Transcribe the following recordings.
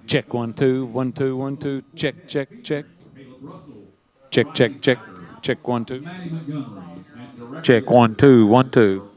Check 1 2 1 2 1 2. Check check check. Check check check. Check 1 2. Check 1 2 1 2.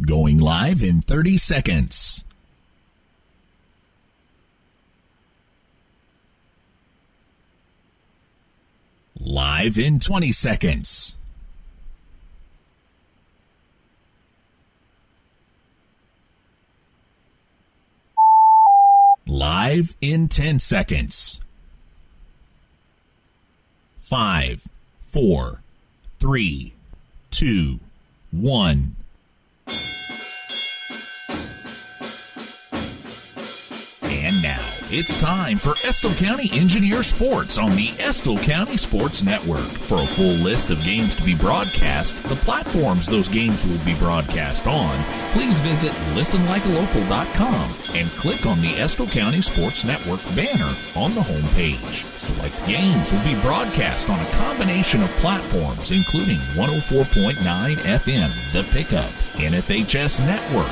Going live in 30 seconds. Live in 20 seconds. Live in 10 seconds. 5, 4, 3, 2, 1. And now, it's time for Estill County Engineer Sports on the Estill County Sports Network. For a full list of games to be broadcast, the platforms those games will be broadcast on, please visit listenlikealocal.com and click on the Estill County Sports Network banner on the home page. Select games will be broadcast on a combination of platforms, including 104.9 FM, The Pickup, NFHS Network,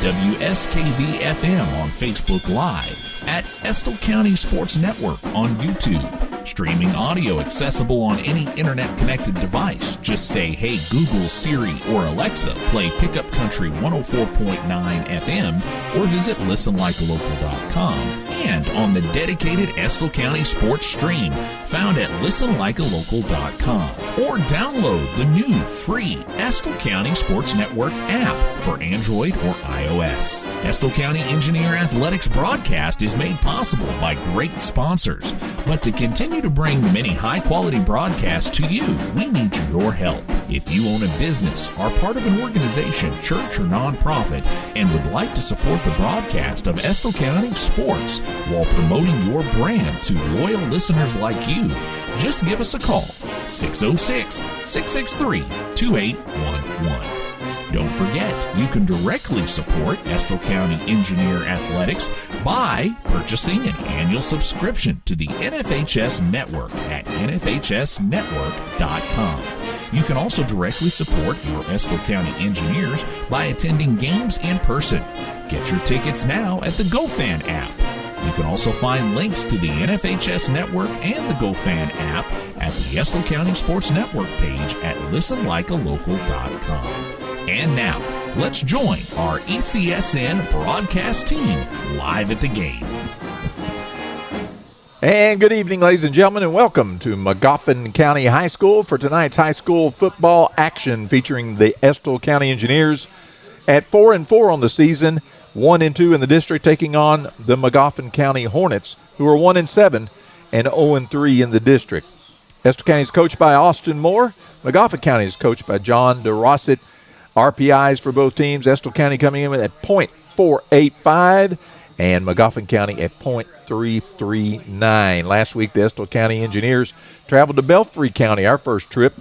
WSKV-FM on Facebook Live, at Estill County Sports Network on YouTube. Streaming audio accessible on any internet-connected device. Just say, hey Google, Siri, or Alexa, play Pickup Country 104.9 FM, or visit listenlikealocal.com. And on the dedicated Estill County Sports Stream, found at listenlikealocal.com. Or download the new free Estill County Sports Network app for Android or iOS. Estill County Engineer Athletics broadcast is made possible by great sponsors. But to continue to bring the many high-quality broadcasts to you, we need your help. If you own a business, are part of an organization, church, or nonprofit, and would like to support the broadcast of Estill County Sports while promoting your brand to loyal listeners like you, just give us a call, 606-663-2811. Don't forget, you can directly support Estill County Engineer Athletics by purchasing an annual subscription to the NFHS Network at nfhsnetwork.com. You can also directly support your Estill County Engineers by attending games in person. Get your tickets now at the GoFan app. You can also find links to the NFHS Network and the GoFan app at the Estill County Sports Network page at listenlikealocal.com. And now, let's join our ECSN broadcast team live at the game. And good evening, ladies and gentlemen, and welcome to Magoffin County High School for tonight's high school football action featuring the Estill County Engineers at 4-4 on the season, 1-2 in the district, taking on the Magoffin County Hornets, who are 1-7 and 0-3 in the district. Estill County is coached by Austin Moore. Magoffin County is coached by John DeRosset. RPIs for both teams. Estill County coming in at .485 and Magoffin County at .339. Last week, the Estill County Engineers traveled to Belfry County, our first trip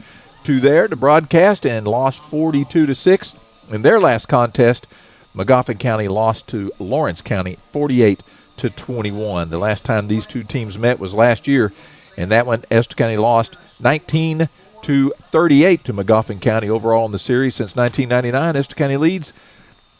to there to broadcast, and lost 42-6. In their last contest, Magoffin County lost to Lawrence County 48-21. The last time these two teams met was last year, and that one, Estill County lost 19-38 to Magoffin County overall in the series. Since 1999, Estill County leads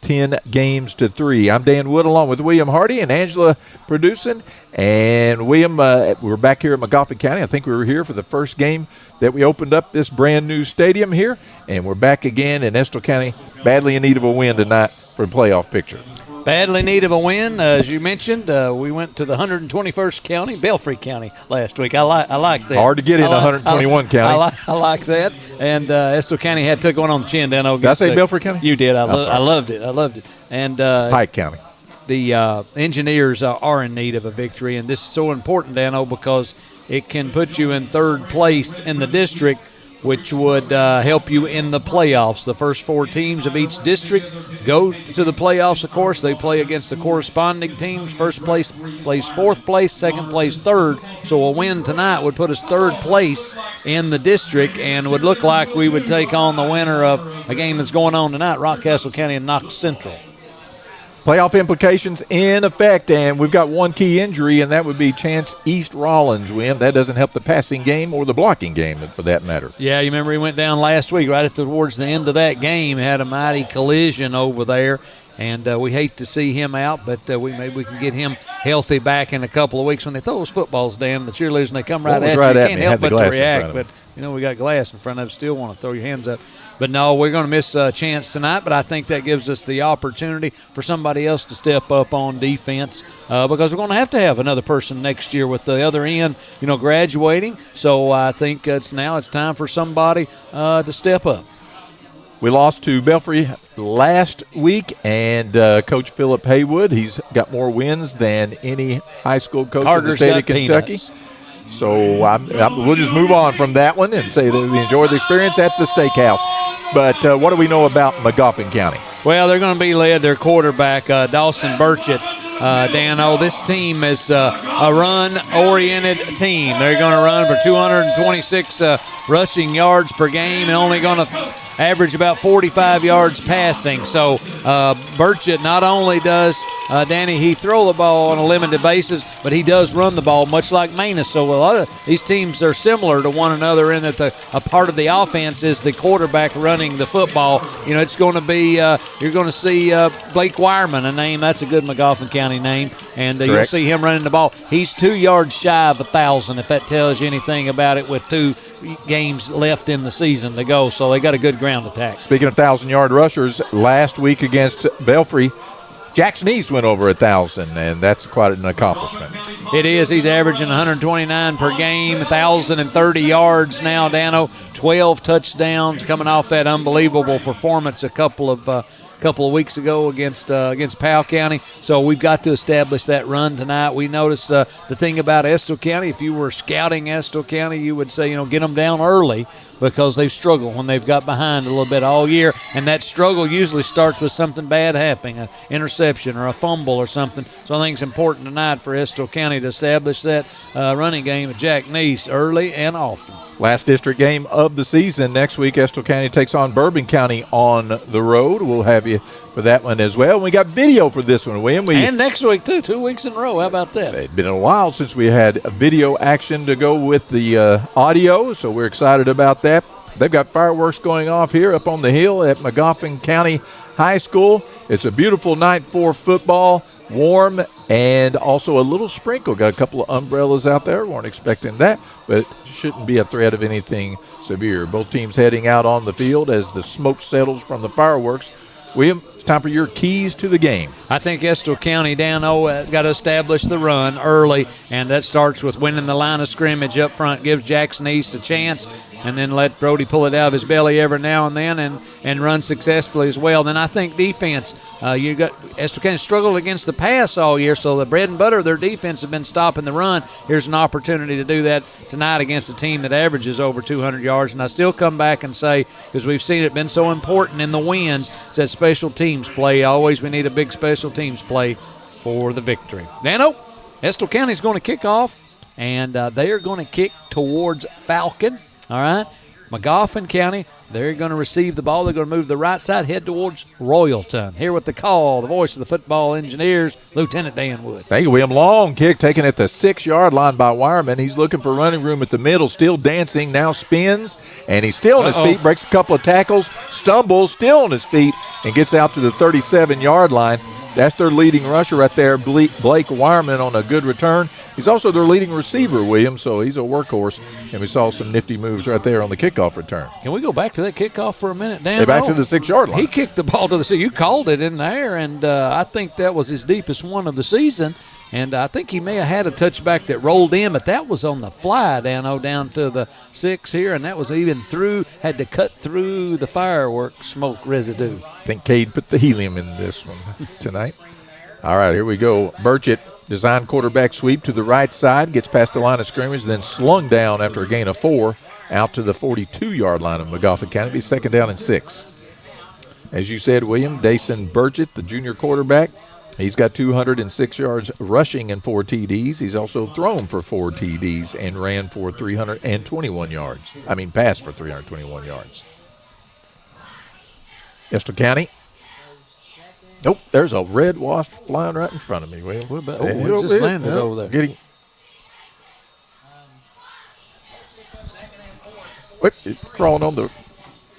10-3. I'm Dan Wood along with William Hardy and Angela producing. And William, we're back here at Magoffin County. I think we were here for the first game that we opened up this brand new stadium here. And we're back again in Estill County, badly in need of a win tonight for the playoff picture. Badly need of a win, as you mentioned. We went to the 121st county, Belfry County, last week. I like that. Hard to get in 121 counties. I like that. And Estill County took one on the chin. Did I say Belfry County? You did. I loved it. And Pike County. The Engineers are in need of a victory, and this is so important, Dano, because it can put you in third place in the district, which would help you in the playoffs. The first four teams of each district go to the playoffs, of course. They play against the corresponding teams. First place plays fourth place, second place third. So a win tonight would put us third place in the district and would look like we would take on the winner of a game that's going on tonight, Rockcastle County and Knox Central. Playoff implications in effect, and we've got one key injury, and that would be Chance East Rollins. Win. That doesn't help the passing game or the blocking game, for that matter. Yeah, you remember he went down last week right towards the end of that game, had a mighty collision over there, and we hate to see him out, but maybe we can get him healthy back in a couple of weeks. When they throw those footballs down, the cheerleaders, and they come right at you, you can't help but to react, but we got glass in front of us, still want to throw your hands up. But no, we're going to miss a chance tonight, but I think that gives us the opportunity for somebody else to step up on defense because we're going to have another person next year with the other end, graduating. So I think it's time for somebody to step up. We lost to Belfry last week, and Coach Philip Haywood, he's got more wins than any high school coach in the state of Kentucky. Peanuts. So we'll just move on from that one and say that we enjoyed the experience at the steakhouse. But what do we know about Magoffin County? Well, they're going to be led, their quarterback, Dawson Burchett. Dano, this team is a run-oriented team. They're going to run for 226 rushing yards per game and only going to average about 45 yards passing. So Burchett not only does, Danny, he throw the ball on a limited basis, but he does run the ball much like Manus. So a lot of these teams are similar to one another in that a part of the offense is the quarterback running the football. It's going to be, you're going to see Blake Wireman, a name, that's a good Magoffin County name, and you'll see him running the ball. He's 2 yards shy of 1,000, if that tells you anything about it, with 2 games left in the season to go. So they got a good ground attack. Speaking of 1,000-yard rushers, last week against Belfry, Jackson East went over 1,000, and that's quite an accomplishment. It is. He's averaging 129 per game, 1,030 yards now, Dano, 12 touchdowns coming off that unbelievable performance a couple of weeks ago against Powell County. So we've got to establish that run tonight. We noticed the thing about Estill County, if you were scouting Estill County, you would say, get them down early because they've struggled when they've got behind a little bit all year. And that struggle usually starts with something bad happening, an interception or a fumble or something. So I think it's important tonight for Estill County to establish that running game with Jack Neese early and often. Last district game of the season. Next week, Estill County takes on Bourbon County on the road. We'll have you for that one as well. We got video for this one, William. And next week, too. 2 weeks in a row. How about that? It's been a while since we had a video action to go with the audio, so we're excited about that. They've got fireworks going off here up on the hill at Magoffin County High School. It's a beautiful night for football, warm, and also a little sprinkle. Got a couple of umbrellas out there. Weren't expecting that, but shouldn't be a threat of anything severe. Both teams heading out on the field as the smoke settles from the fireworks. William, time for your keys to the game. I think Estill County, Dan-O, got to establish the run early, and that starts with winning the line of scrimmage up front, gives Jackson East a chance, and then let Brody pull it out of his belly every now and then and run successfully as well. Then I think defense, you got Estill County struggled against the pass all year, so the bread and butter of their defense have been stopping the run. Here's an opportunity to do that tonight against a team that averages over 200 yards. And I still come back and say, because we've seen it been so important in the wins, it's that special teams play. Always we need a big special teams play for the victory. Dan-O, Estill County is going to kick off, and they are going to kick towards Falcon. All right, Magoffin County, they're going to receive the ball. They're going to move to the right side, head towards Royalton. Here with the call, the voice of the football engineers, Lieutenant Dan Wood. Thank you, William. Long kick taken at the 6-yard line by Wireman. He's looking for running room at the middle, still dancing, now spins, and he's still on his feet, breaks a couple of tackles, stumbles, still on his feet, and gets out to the 37-yard line. That's their leading rusher right there, Blake Wireman, on a good return. He's also their leading receiver, William, so he's a workhorse. And we saw some nifty moves right there on the kickoff return. Can we go back to that kickoff for a minute, Dan? Hey, back to the 6-yard line. He kicked the ball to the 6. You called it in the air, and I think that was his deepest one of the season. And I think he may have had a touchback that rolled in, but that was on the fly, Dan-O, down to the 6 here, and that was even had to cut through the fireworks smoke residue. I think Cade put the helium in this one tonight. All right, here we go. Burchett, design quarterback sweep to the right side, gets past the line of scrimmage, then slung down after a gain of 4 out to the 42-yard line of Magoffin County. Be 2nd down and 6. As you said, William, Dason Burchett, the junior quarterback, he's got 206 yards rushing and 4 TDs. He's also thrown for 4 TDs and ran for 321 yards. Passed for 321 yards. Estill County. Nope, there's a red wasp flying right in front of me, William. What about, it just landed over there. Getting. Wait, it's crawling on the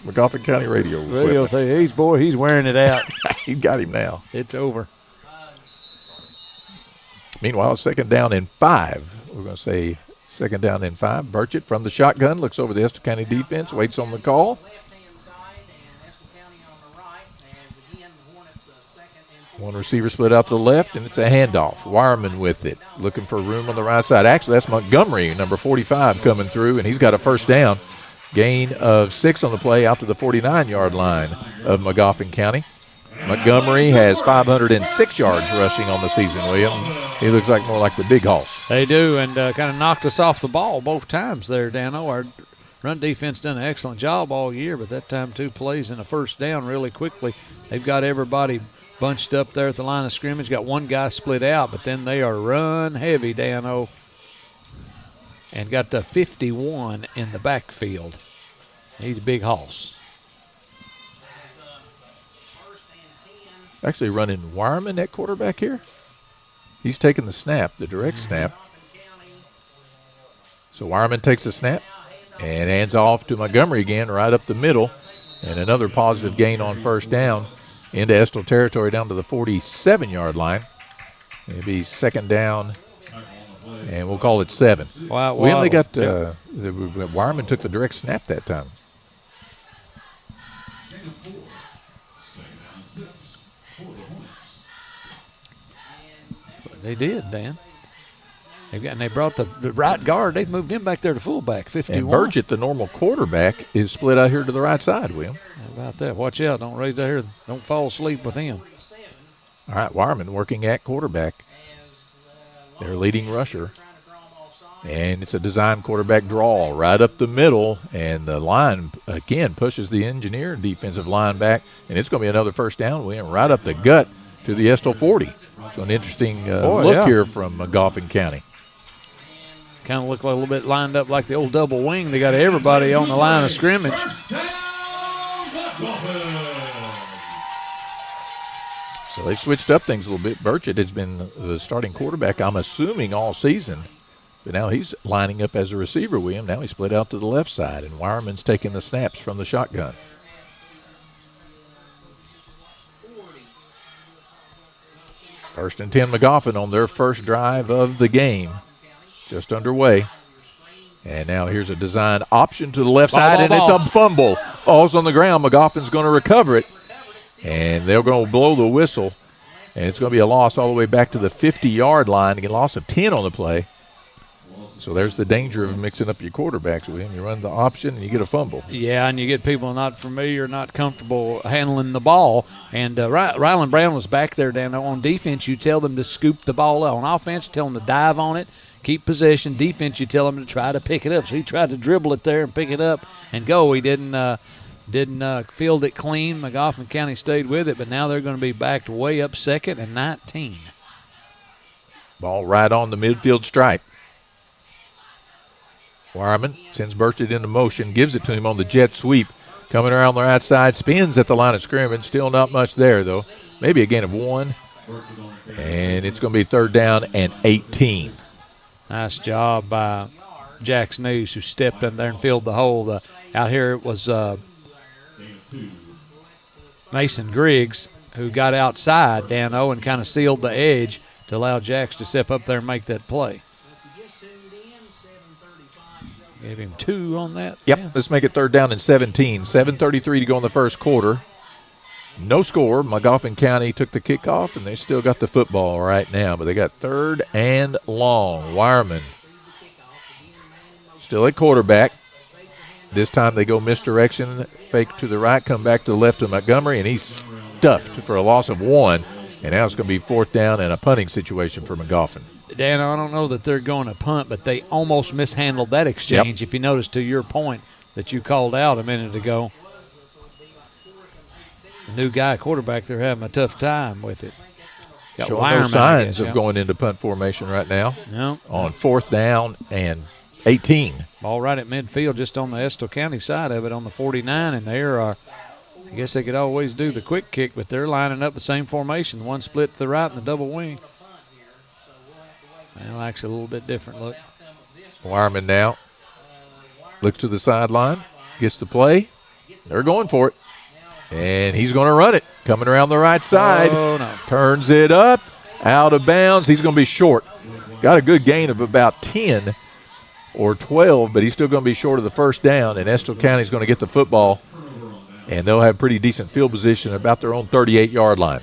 Magoffin County radio. Radio thing. He's wearing it out. He got him now. It's over. Meanwhile, 2nd down and 5. We're going to say 2nd down and 5. Burchett from the shotgun looks over the Estill County defense, waits on the call. One receiver split out to the left, and it's a handoff. Wireman with it, looking for room on the right side. Actually, that's Montgomery, number 45, coming through, and he's got a 1st down. Gain of 6 on the play out to the 49-yard line of Magoffin County. Montgomery has 506 yards rushing on the season, William. He looks like more like the big hoss. They do, and kind of knocked us off the ball both times there, Dan-O. Our run defense done an excellent job all year, but that time 2 plays and a 1st down really quickly. They've got everybody bunched up there at the line of scrimmage. Got one guy split out, but then they are run heavy, Dan-O. And got the 51 in the backfield. He's a big hoss. Actually running Wireman at quarterback here. He's taking the snap, the direct snap. So Wireman takes the snap and hands off to Montgomery again right up the middle. And another positive gain on 1st down into Estill territory down to the 47-yard line. Maybe 2nd down, and we'll call it 7. Wow, we only got Wireman took the direct snap that time. They did, Dan. They brought the right guard. They've moved him back there to fullback, 51. And Burgett, the normal quarterback, is split out here to the right side, William. How about that? Watch out. Don't raise that here. Don't fall asleep with him. All right, Wireman working at quarterback. Their leading rusher. And it's a design quarterback draw right up the middle. And the line, again, pushes the engineer defensive line back. And it's going to be another 1st down, William, right up the gut to the Estill 40. So an interesting here from Magoffin County. Kind of look like a little bit lined up like the old double wing. They got everybody on the line of scrimmage. So they've switched up things a little bit. Burchett has been the starting quarterback, I'm assuming, all season. But now he's lining up as a receiver, William. Now he's split out to the left side, and Wireman's taking the snaps from the shotgun. First and 10 Magoffin on their first drive of the game. Just underway. And now here's a design option to the left side, and it's a fumble. Ball's on the ground. Magoffin's going to recover it. And they're going to blow the whistle, and it's going to be a loss all the way back to the 50-yard line. A loss of 10 on the play. So there's the danger of mixing up your quarterbacks, William. You run the option and you get a fumble. Yeah, and you get people not familiar, not comfortable handling the ball. And Ryland Brown was back there, Dan. On defense, you tell them to scoop the ball up. On offense, you tell them to dive on it, keep possession. Defense, you tell them to try to pick it up. So he tried to dribble it there and pick it up and go. He didn't field it clean. Magoffin County stayed with it, but now they're going to be backed way up 2nd and 19. Ball right on the midfield stripe. Wireman sends Burchett into motion, gives it to him on the jet sweep. Coming around the right side, spins at the line of scrimmage. Still not much there, though. Maybe a gain of 1. And it's going to be 3rd down and 18. Nice job by Jax News, who stepped in there and filled the hole. Out here it was Mason Griggs, who got outside, Dan-O, and kind of sealed the edge to allow Jax to step up there and make that play. Gave him 2 on that. Yep, yeah. Let's make it 3rd down and 17. 7:33 to go in the first quarter. No score. Magoffin County took the kickoff, and they still got the football right now, but they got 3rd and long. Wireman still at quarterback. This time they go misdirection, fake to the right, come back to the left of Montgomery, and he's stuffed for a loss of 1. And now it's going to be 4th down and a punting situation for Magoffin. Dan, I don't know that they're going to punt, but they almost mishandled that exchange, Yep. if you notice, to your point that you called out a minute ago. The new guy quarterback, they're having a tough time with it. Got Showing no Wireman, signs of yeah. going into punt formation right now. No. On 4th down and 18. Ball right at midfield, just on the Estill County side of it on the 49, and there are, I guess they could always do the quick kick, but they're lining up the same formation. One split to the right and the double wing. Well, actually a little bit different look. Wireman now looks to the sideline, gets the play. They're going for it. And he's going to run it. Coming around the right side. Oh, no. Turns it up. Out of bounds. He's going to be short. Got a good gain of about 10 or 12, but he's still going to be short of the 1st down. And Estill County's going to get the football. And they'll have pretty decent field position about their own 38-yard line.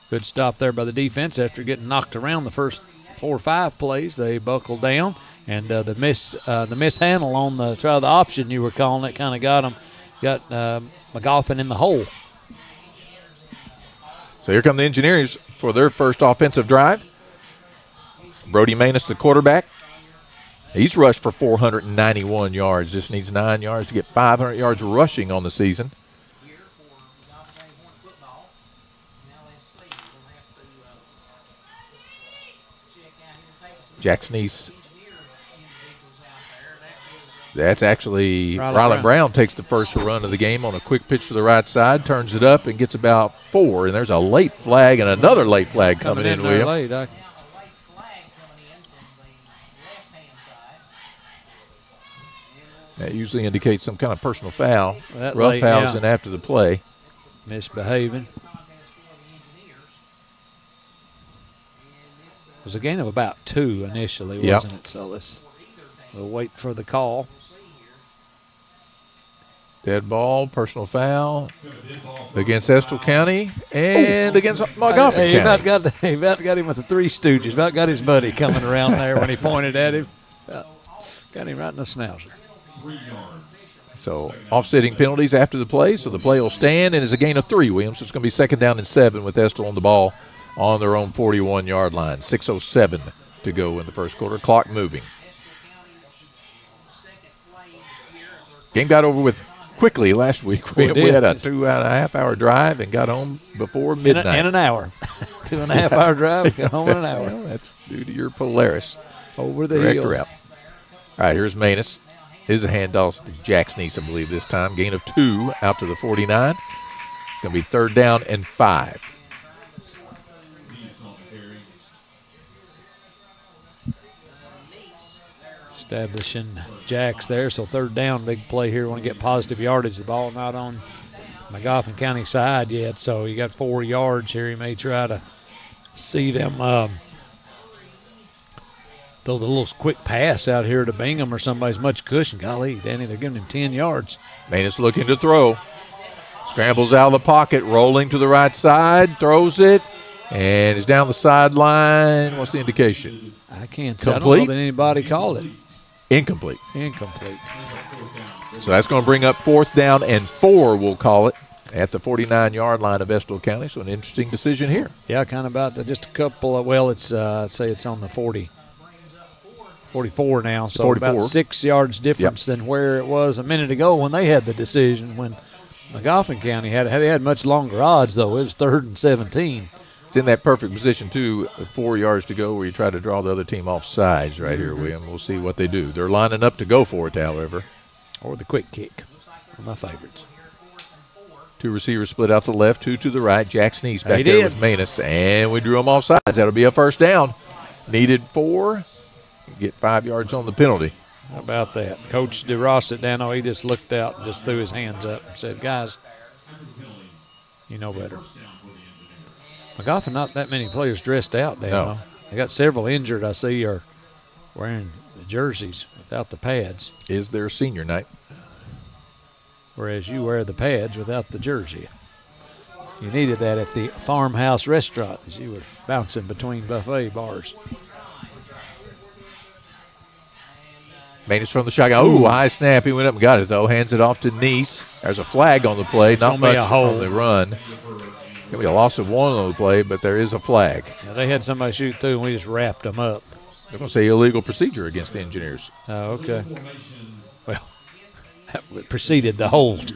Good stop there by the defense after getting knocked around the first 4 or 5 plays. They buckled down, and the mishandle on the option you were calling it kind of got Magoffin in the hole. So here come the Engineers for their first offensive drive. Brody Manus, the quarterback. He's rushed for 491 yards. Just needs 9 yards to get 500 yards rushing on the season. Jackson East. That's actually Ryland Brown takes the first run of the game on a quick pitch to the right side, turns it up and gets about 4. And there's a late flag and another late flag coming in, William. Late. That usually indicates some kind of personal foul. Roughhousing after the play. Misbehaving. It was a gain of about 2 initially, wasn't it? So we'll wait for the call. Dead ball, personal foul against Estill County and against Magoffin County. He about got him with the Three Stooges. About got his buddy coming around there when he pointed at him. Got him right in the schnauzer. So offsetting penalties after the play, so the play will stand and is a gain of 3, Williams. So it's going to be 2nd down and 7 with Estill on the ball on their own 41-yard line. 6:07 to go in the first quarter. Clock moving. Game got over with quickly last week. We had a 2.5-hour drive and got home before midnight. In an hour. 2.5-hour drive, got home in an hour. Well, that's due to your Polaris. Over the hill. Route. All right, here's Manus. Is a handoff to Jackson East, I believe, this time. Gain of 2 out to the 49. It's going to be 3rd down and 5. Establishing Jacks there, so 3rd down, big play here. Want to get positive yardage. The ball not on Magoffin County side yet, so you got 4 yards here. He may try to see them throw the little quick pass out here to Bingham or somebody's much cushion. Golly, Danny, they're giving him 10 yards. Manus looking to throw. Scrambles out of the pocket, rolling to the right side, throws it, and is down the sideline. What's the indication? I can't say. I don't Complete? know that anybody called it. Incomplete. Incomplete. So that's going to bring up 4th down and 4, we'll call it, at the 49-yard line of Estill County. So an interesting decision here. Yeah, kind of about just a couple of, well, it's, I'd say it's on the 44 now, so 44. about 6 yards difference than where it was a minute ago when they had the decision. When Magoffin County had much longer odds, though. It was 3rd and 17. It's in that perfect position, too, 4 yards to go where you try to draw the other team off sides right here, William. We'll see what they do. They're lining up to go for it, however. Or the quick kick. One of my favorites. 2 receivers split out to the left, 2 to the right. Jack Sneese back He there did. with Manus, and we drew them off sides. That'll be a 1st down. Needed 4. Get 5 yards on the penalty. How about that? Coach DeRoss at Dano, he just looked out and just threw his hands up and said, guys, you know better. Magoffin, not that many players dressed out, Dano. No. They got several injured, I see, are wearing the jerseys without the pads, Is their senior night. whereas you wear the pads without the jersey. You needed that at the farmhouse restaurant as you were bouncing between buffet bars. Manus from the shotgun. Ooh, high snap. He went up and got it, though. Hands it off to Neese. There's a flag on the play. Not gonna be much a hold. on the run. Going to be a loss of 1 on the play, but there is a flag. Now, they had somebody shoot through, and we just wrapped them up. They're going to say illegal procedure against the Engineers. Oh, okay. Well, that preceded the hold.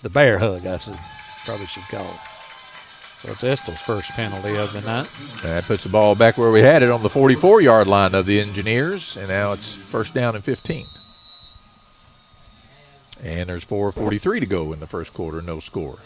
The bear hug, I probably should call it. So it's Estill's first penalty of the night. That puts the ball back where we had it on the 44-yard line of the Engineers, and now it's 1st down and 15. And there's 4:43 to go in the first quarter, no score.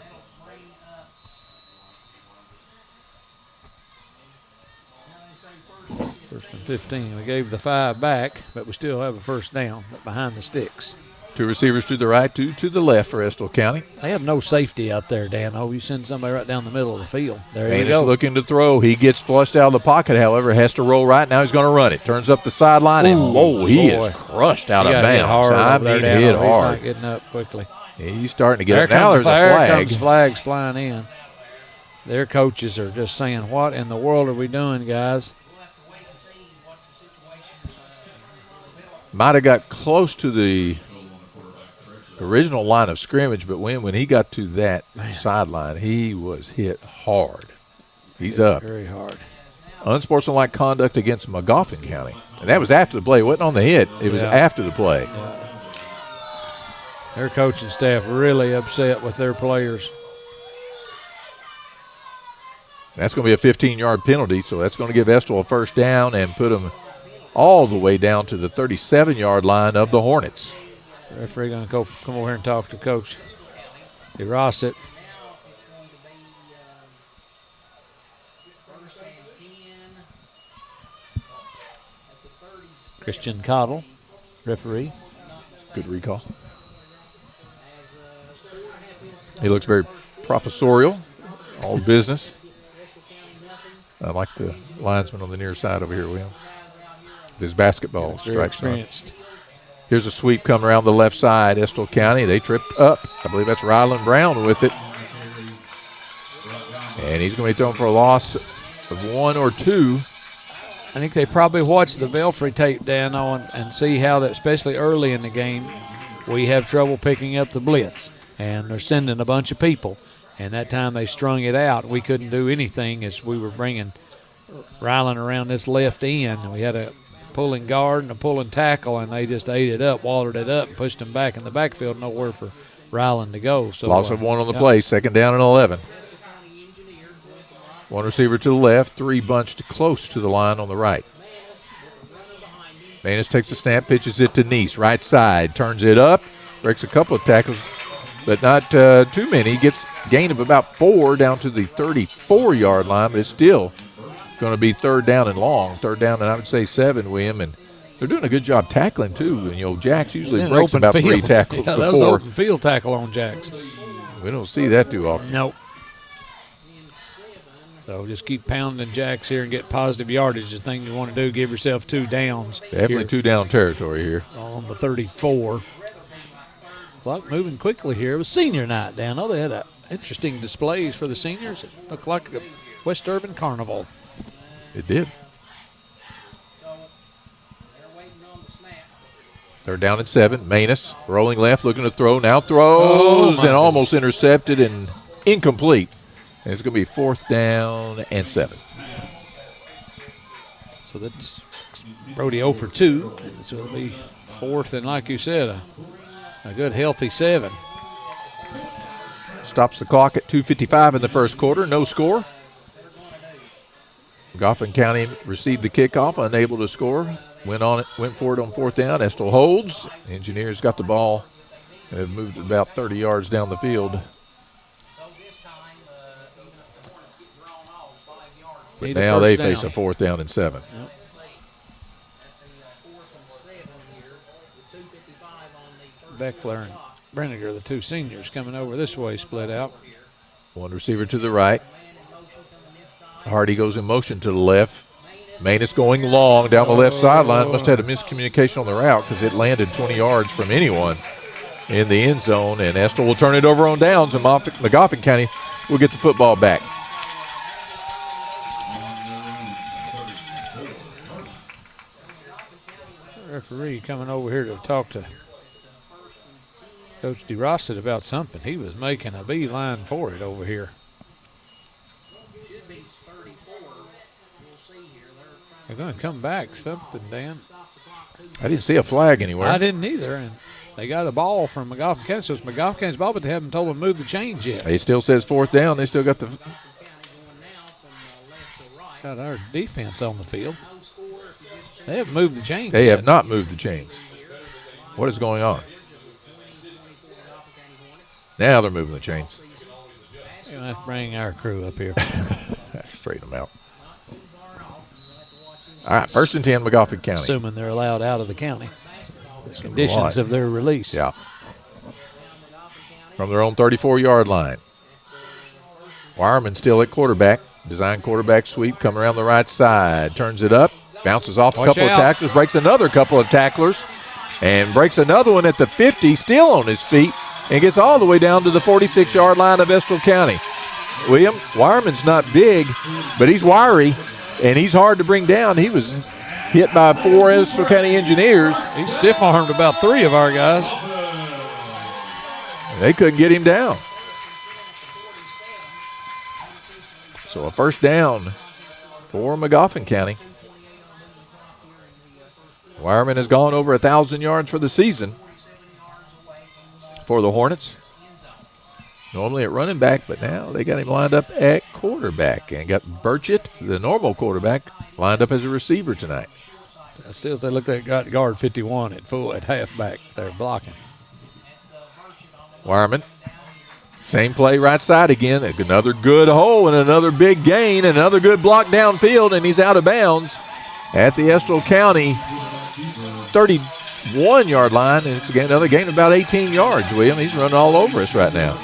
First and 15. We gave the 5 back, but we still have a 1st down behind the sticks. 2 receivers to the right, 2 to the left for Estill County. They have no safety out there, Dano. You send somebody right down the middle of the field. There you Manus go. looking to throw. He gets flushed out of the pocket, however, has to roll right. Now he's going to run it. Turns up the sideline, and he boy. is crushed out He of got hit bounds. hard I over there, mean, Dano. hit He's hard. not getting up quickly. He's starting to get There up. Now there's a flag. comes flags flying in. Their coaches are just saying, what in the world are we doing, guys? Might have got close to the original line of scrimmage, but when he got to that sideline, he was hit hard. He's up. Very hard. Unsportsmanlike conduct against Magoffin County. And that was after the play. It wasn't on the hit. It was after the play. Their coaching staff really upset with their players. That's going to be a 15-yard penalty, so that's going to give Estill a 1st down and put them all the way down to the 37-yard line of the Hornets. The referee going to come over here and talk to Coach DeRossett. Christian Cottle, referee. Good recall. He looks very professorial, all business. I like the linesman on the near side over here, William. With his basketball Very stripes on. experienced. Here's a sweep coming around the left side. Estill County, they tripped up. I believe that's Ryland Brown with it. And he's going to be thrown for a loss of 1 or 2. I think they probably watched the Belfry tape down on and see how that, especially early in the game, we have trouble picking up the blitz. And they're sending a bunch of people. And that time they strung it out. We couldn't do anything as we were bringing Ryland around this left end. And we had a pulling guard and a pulling tackle, and they just ate it up, watered it up, and pushed him back in the backfield. Nowhere for Ryland to go. So Loss of 1 on the play, 2nd down and 11. 1 receiver to the left, 3 bunched close to the line on the right. Manus takes the snap, pitches it to Neese, right side, turns it up, breaks a couple of tackles, but not too many. He gets gain of about 4 down to the 34-yard line, but it's still going to be 3rd down and long. 3rd down and I would say 7, William, and they're doing a good job tackling too. And Jacks usually breaks about 3 tackles that was before. open field tackle on Jacks. We don't see that too often. Nope. So just keep pounding Jacks here and get positive yardage. The thing you want to do, give yourself 2 downs. Definitely here 2 down territory here. on the 34. Clock moving quickly here. It was senior night, Dano. They had interesting displays for the seniors. It looked like a West Urban Carnival. It did. They're down at 7. Manus rolling left, looking to throw. Now throws and almost intercepted and incomplete. And it's going to be 4th down and 7. So that's Brody 0 for 2. So it'll be 4th and, like you said, a good healthy 7. Stops the clock at 2:55 in the first quarter. No score. Goffin County received the kickoff, unable to score. Went for it on 4th down. Estill holds. Engineers got the ball. Have moved about 30 yards down the field. But now they face a 4th down and 7. Yep. Beckler and Brenniger, the 2 seniors, coming over this way, split out. One receiver to the right. Hardy goes in motion to the left. Manus going long down the left sideline. Must have had a miscommunication on the route because it landed 20 yards from anyone in the end zone. And Estill will turn it over on downs, and Magoffin County will get the football back. Referee coming over here to talk to Coach DeRosset about something. He was making a beeline for it over here. They're going to come back something, Dan. I didn't see a flag anywhere. I didn't either, and they got a ball from Magoffin County, so it's Magoffin County's ball, but they haven't told them to move the chains yet. He still says 4th down. They still got the... Got our defense on the field. They haven't moved the chains They yet. have not moved the chains. What is going on? Now they're moving the chains. You're going to have to bring our crew up here. Straighten them out. All right, 1st and 10, Magoffin County. Assuming they're allowed out of the county. The conditions of their release. Yeah. From their own 34-yard line. Wireman still at quarterback. Design quarterback sweep, coming around the right side. Turns it up, bounces off a couple of tacklers, breaks another couple of tacklers, and breaks another one at the 50, still on his feet, and gets all the way down to the 46-yard line of Estill County. William, Wireman's not big, but he's wiry. And he's hard to bring down. He was hit by 4 Estill County Engineers. He stiff-armed about 3 of our guys. They couldn't get him down. So a 1st down for Magoffin County. Wireman has gone over 1,000 yards for the season for the Hornets. Normally at running back, but now they got him lined up at quarterback and got Burchett, the normal quarterback, lined up as a receiver tonight. Still, they look like got guard 51 at halfback. They're blocking. Wireman, same play right side again. Another good hole and another big gain and another good block downfield, and he's out of bounds at the Estill County 31-yard line. And it's again another gain of about 18 yards, William. He's running all over us right now.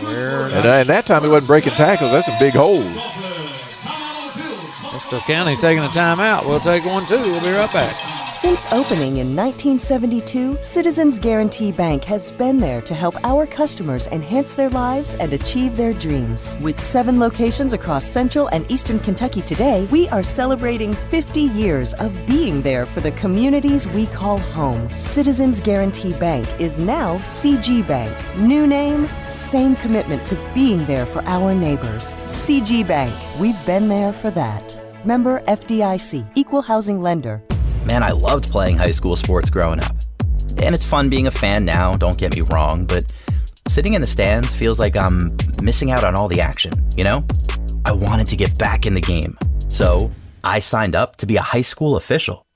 And that time he wasn't breaking tackles. That's some big holes. Estill County's taking a timeout. We'll take one, too. We'll be right back. Since opening in 1972, Citizens Guarantee Bank has been there to help our customers enhance their lives and achieve their dreams. With 7 locations across Central and Eastern Kentucky today, we are celebrating 50 years of being there for the communities we call home. Citizens Guarantee Bank is now CG Bank. New name, same commitment to being there for our neighbors. CG Bank, we've been there for that. Member FDIC, Equal Housing Lender. Man, I loved playing high school sports growing up. And it's fun being a fan now, don't get me wrong, but sitting in the stands feels like I'm missing out on all the action, you know? I wanted to get back in the game, so I signed up to be a high school official.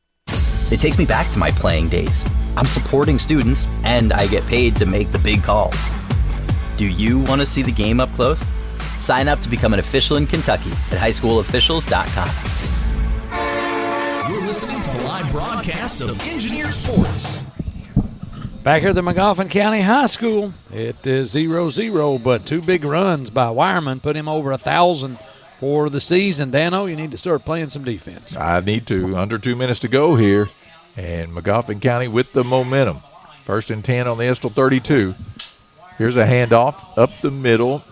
It takes me back to my playing days. I'm supporting students, and I get paid to make the big calls. Do you want to see the game up close? Sign up to become an official in Kentucky at highschoolofficials.com. You're listening to the live broadcast of Engineer Sports. Back here at the Magoffin County High School, it is 0-0, but 2 big runs by Wireman put him over 1,000 for the season. Dano, you need to start playing some defense. I need to. Under 2 minutes to go here, and Magoffin County with the momentum. First and 10 on the Estill 32. Here's a handoff up the middle.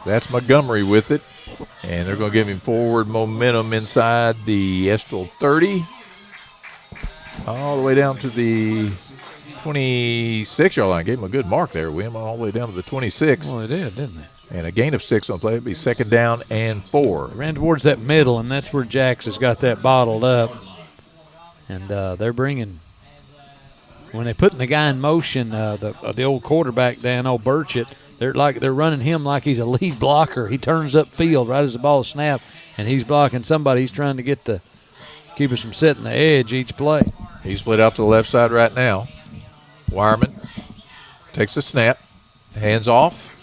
That's Montgomery with it. And they're going to give him forward momentum inside the Estill 30. All the way down to the 26-yard line. Gave him a good mark there, William, all the way down to the 26. Well, they did, didn't they? And a gain of 6 on the play. It'll be second down and 4. They ran towards that middle, and that's where Jax has got that bottled up. And they're bringing – when they're putting the guy in motion, the old quarterback, Dan Burchett, they're running him like he's a lead blocker. He turns upfield right as the ball snaps, and he's blocking somebody. He's trying to keep us from setting the edge each play. He's split out to the left side right now. Wireman takes a snap, hands off,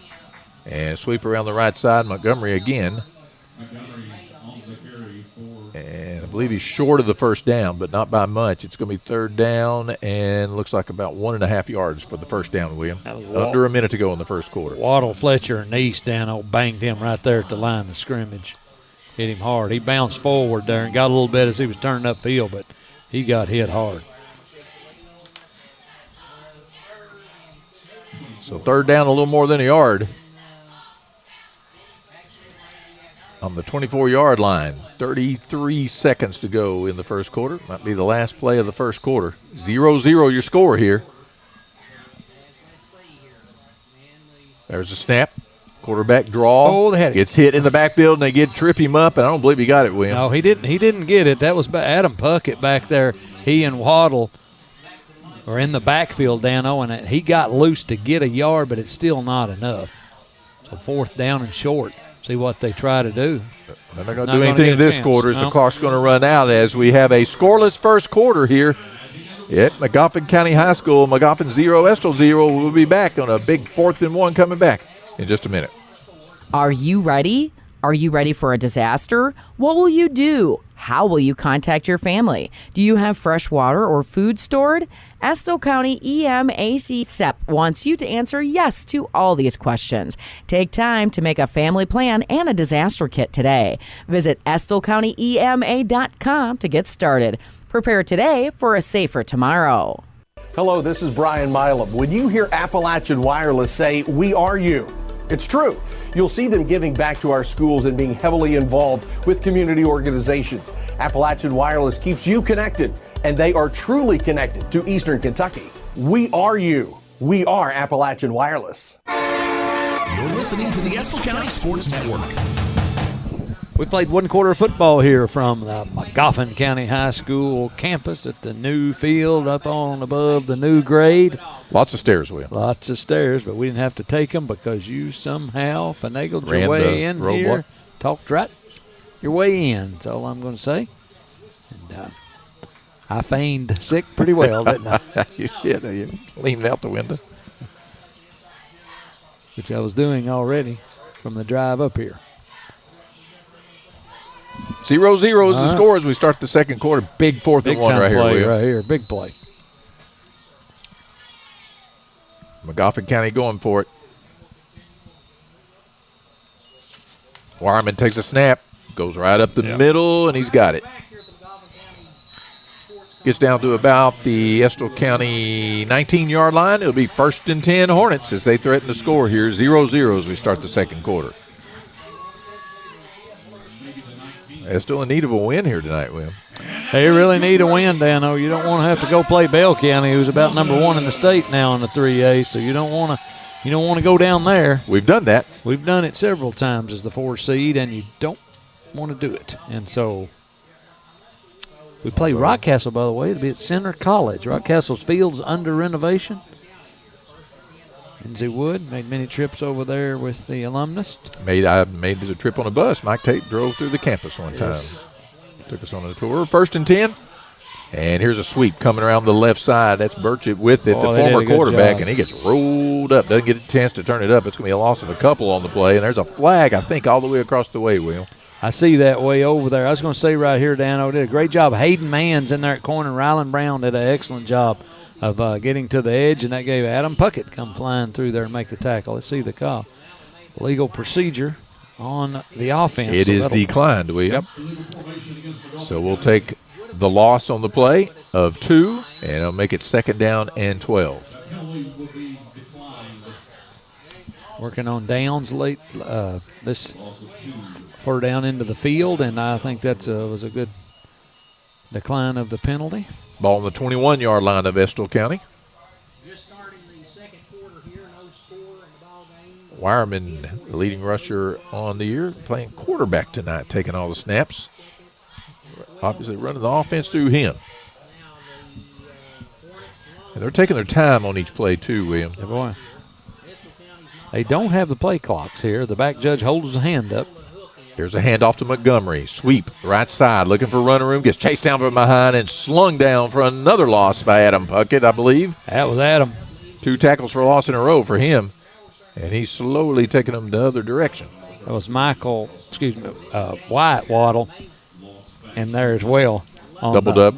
and sweep around the right side. Montgomery again. And I believe he's short of the first down, but not by much. It's going to be third down and looks like about 1.5 yards for the first down, William. Under a minute to go in the first quarter. Waddle, Fletcher, and East, Dan banged him right there at the line of scrimmage. Hit him hard. He bounced forward there and got a little bit as he was turning upfield, but he got hit hard. So third down, a little more than a yard. On the 24-yard line, 33 seconds to go in the first quarter. Might be the last play of the first quarter. 0-0 your score here. There's a snap. Quarterback draw. Oh, they had it. Gets hit in the backfield, and they trip him up, and I don't believe he got it, William. No, he didn't. He didn't get it. That was Adam Puckett back there. He and Waddle are in the backfield, Dano, and he got loose to get a yard, but it's still not enough. So fourth down and short. See what they try to do. They're not going to do anything this quarter as the clock's going to run out as we have a scoreless first quarter here at Magoffin County High School. Magoffin 0, Estill 0. We'll be back on a big 4th and 1 coming back in just a minute. Are you ready? Are you ready for a disaster? What will you do? How will you contact your family? Do you have fresh water or food stored? Estill County EMAC SEP wants you to answer yes to all these questions. Take time to make a family plan and a disaster kit today. Visit EstillCountyEMA.com to get started. Prepare today for a safer tomorrow. Hello, this is Brian Milam. When you hear Appalachian Wireless say, "We are you," it's true. You'll see them giving back to our schools and being heavily involved with community organizations. Appalachian Wireless keeps you connected, and they are truly connected to Eastern Kentucky. We are you. We are Appalachian Wireless. You're listening to the Estill County Sports Network. We played one quarter of football here from the Magoffin County High School campus at the new field up on above the new grade. Lots of stairs, Will. Lots of stairs, but we didn't have to take them because you somehow finagled your way in here. Talked right your way in, that's all I'm going to say. And I feigned sick pretty well, didn't I? You leaned out the window. Which I was doing already from the drive up here. 0-0 is the score as we start the second quarter. Big 4th and 1 right here, Will. Right here, big play. Magoffin County going for it. Wireman takes a snap, goes right up the middle, and he's got it. Gets down to about the Estill County 19-yard line. It'll be 1st and 10 Hornets as they threaten to score here. 0-0 as we start the second quarter. They're still in need of a win here tonight, William. They really need a win, Dano. You don't want to have to go play Bell County, who's about number 1 in the state now in the 3A. So you don't want to go down there. We've done that. We've done it several times as the 4 seed, and you don't want to do it. And so we play Rockcastle, by the way. It'll be at Center College. Rockcastle's field's under renovation. Lindsay Wood made many trips over there with the alumnus. I made the trip on a bus. Mike Tate drove through the campus one time. Took us on a tour. 1st and 10. And here's a sweep coming around the left side. That's Burchett with it, the former quarterback, and he gets rolled up. Doesn't get a chance to turn it up. It's going to be a loss of a couple on the play. And there's a flag, I think, all the way across the way, Will. I see that way over there. I was going to say right here, Dano did a great job. Hayden Mann's in there at corner. Rylan Brown did an excellent job of getting to the edge, and that gave Adam Puckett come flying through there and make the tackle. Let's see the call. Legal procedure on the offense. It is declined, William. Yep. So we'll take the loss on the play of 2, and it'll make it 2nd down and 12. Working on downs late this far down into the field, and I think that was a good decline of the penalty. Ball on the 21-yard line of Estill County. Just starting the second quarter here, no score in the ball game. Wireman, the leading rusher on the year, playing quarterback tonight, taking all the snaps. Obviously running the offense through him. And they're taking their time on each play too, William. Yeah, boy. They don't have the play clocks here. The back judge holds his hand up. Here's a handoff to Montgomery. Sweep, right side, looking for running room. Gets chased down from behind and slung down for another loss by Adam Puckett, I believe. That was Adam. 2 tackles for loss in a row for him. And he's slowly taking them the other direction. That was Wyatt Waddle in there as well. Doubled up.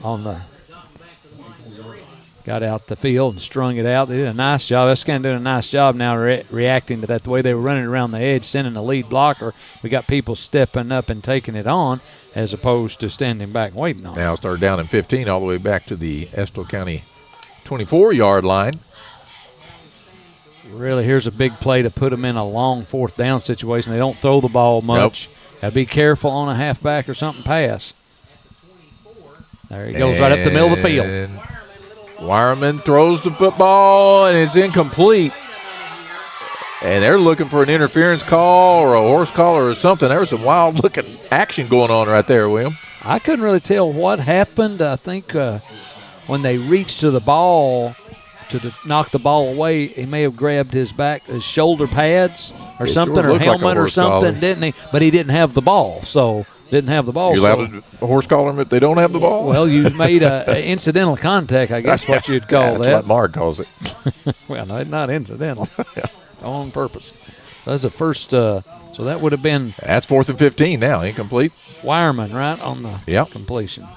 Got out the field and strung it out. They did a nice job. That's kind of doing a nice job now reacting to that, the way they were running around the edge, sending the lead blocker. We got people stepping up and taking it on as opposed to standing back and waiting on it. Now started down in 15 all the way back to the Estill County 24-yard line. Really, here's a big play to put them in a long 4th down situation. They don't throw the ball much. Nope. Got to be careful on a halfback or something pass. There he goes, right up the middle of the field. Wireman throws the football, and it's incomplete. And they're looking for an interference call or a horse collar or something. There was some wild-looking action going on right there, William. I couldn't really tell what happened. I think when they reached to the ball to knock the ball away, he may have grabbed his shoulder pads or something, sure or helmet like or something, collar. didn't he? But he didn't have the ball, so didn't have the ball. You allowed a horse collar them if they don't have the ball? Well, you made a incidental contact, I guess what you'd call that's that. what Mark calls it. Well, no, it's not incidental. On purpose. That's the first, so that would have been. That's 4th and 15 now, incomplete. Wireman, right, on the completion.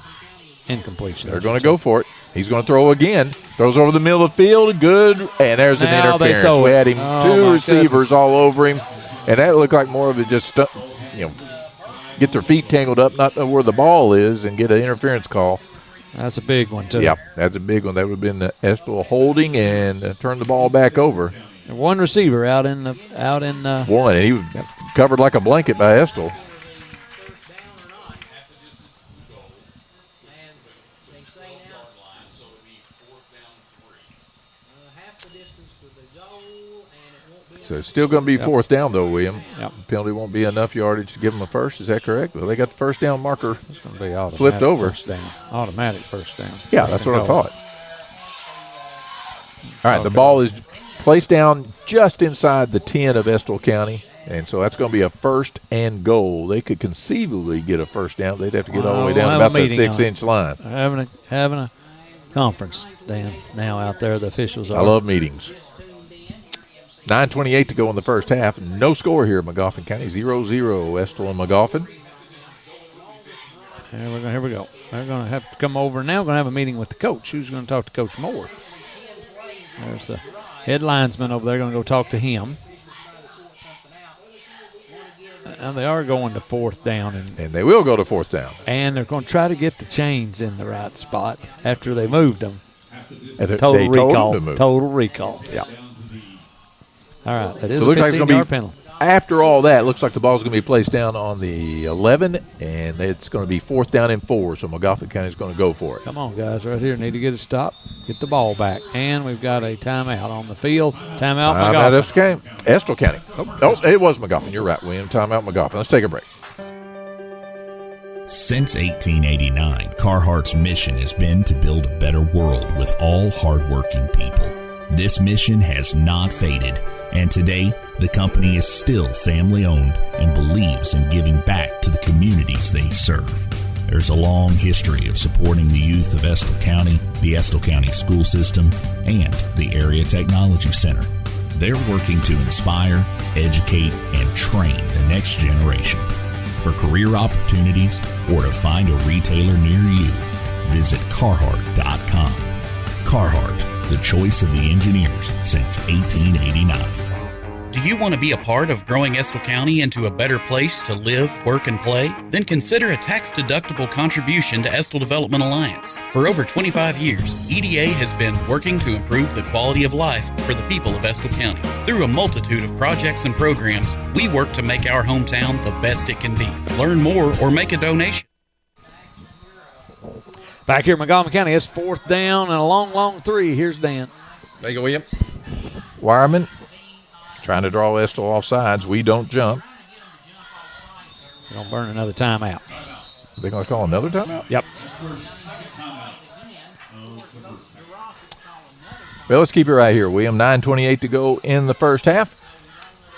Incompletion. They're going to go for it. He's going to throw again. Throws over the middle of the field. Good. And there's an interference. We had him 2 receivers all over him. And that looked like more of it just, get their feet tangled up, not know where the ball is, and get an interference call. That's a big one, too. Yep, that's a big one. That would have been the Estill holding and turn the ball back over. And 1 receiver out in one, and he was covered like a blanket by Estill. So it's still going to be 4th down, though, William. Yep. Penalty won't be enough yardage to give them a first. Is that correct? Well, they got the first down marker It's going to be automatic flipped over. First down. Automatic first down. Yeah, that's what I thought. All right, the ball is placed down just inside the 10 of Estill County, and so that's going to be a 1st and goal. They could conceivably get a first down. They'd have to get all the way down about the 6-inch line. Having a conference, Dan, now out there, the officials are. I love meetings. 9:28 to go in the first half. No score here in Magoffin County. 0-0 Estill and Magoffin. Here we go. They're going to have to come over now. We're going to have a meeting with the coach. Who's going to talk to Coach Moore? There's the head linesman over there. Going to go talk to him. And they are going to 4th down. And they will go to 4th down. And they're going to try to get the chains in the right spot after they moved them. Total recall. Total recall. Yeah. All right, that is so a 15-yard penalty. After all that, looks like the ball's going to be placed down on the 11, and it's going to be 4th down and 4, so Magoffin County is going to go for it. Come on, guys, right here. Need to get a stop, get the ball back. And we've got a timeout on the field. Timeout, Magoffin. Estill County. Oh, it was Magoffin. You're right, William. Timeout, Magoffin. Let's take a break. Since 1889, Carhartt's mission has been to build a better world with all hardworking people. This mission has not faded, and today the company is still family-owned and believes in giving back to the communities they serve. There's a long history of supporting the youth of Estill County, the Estill County school system, and the Area Technology Center. They're working to inspire, educate, and train the next generation. For career opportunities or to find a retailer near you, visit Carhartt.com. Carhartt, the choice of the engineers since 1889. Do you want to be a part of growing Estill County into a better place to live, work, and play? Then consider a tax-deductible contribution to Estill Development Alliance. For over 25 years, EDA has been working to improve the quality of life for the people of Estill County. Through a multitude of projects and programs, we work to make our hometown the best it can be. Learn more or make a donation. Back here in Montgomery County, it's 4th down and a long, long 3. Here's Dan. There you go, William. Wireman trying to draw Estill off sides. We don't jump. We're going to burn another timeout. They're going to call another timeout? Yep. Well, let's keep it right here, William. 9:28 to go in the first half.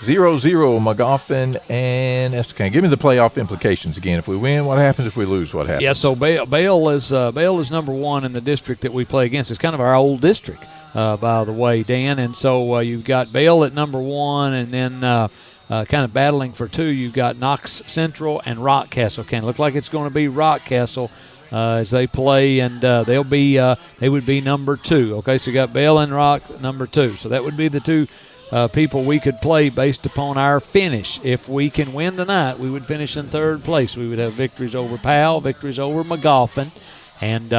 0-0, Magoffin and Estill County. Give me the playoff implications again. If we win, what happens? If we lose, what happens? Yeah, so Bale is number 1 in the district that we play against. It's kind of our old district, by the way, Dan. And so you've got Bale at number 1, and then kind of battling for 2, you've got Knox Central and Rockcastle County. Look like it's going to be Rockcastle as they play, and they would be number 2. Okay, so you got Bale and Rock number 2. So that would be the 2 people we could play based upon our finish. If we can win tonight, we would finish in 3rd place. We would have victories over Powell, victories over Magoffin, and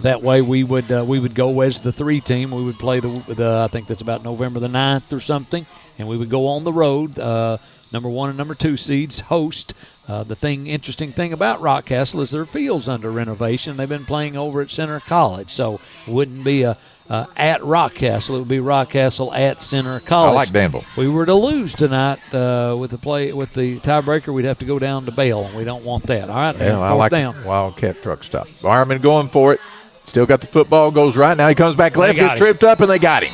that way we would go as the 3 team. We would play the I think that's about November the 9th or something, and we would go on the road. Number 1 and number 2 seeds host. The interesting thing about Rockcastle is their field's under renovation. They've been playing over at Center College, so it wouldn't be at Rockcastle. It would be Rockcastle at Center College. I like Danville. If we were to lose tonight with the tiebreaker, we'd have to go down to Bale, and we don't want that. All right, yeah, I 4th like down. Wildcat truck stop. Fireman going for it. Still got the football, goes right. Now he comes back left, gets tripped up, and they got him.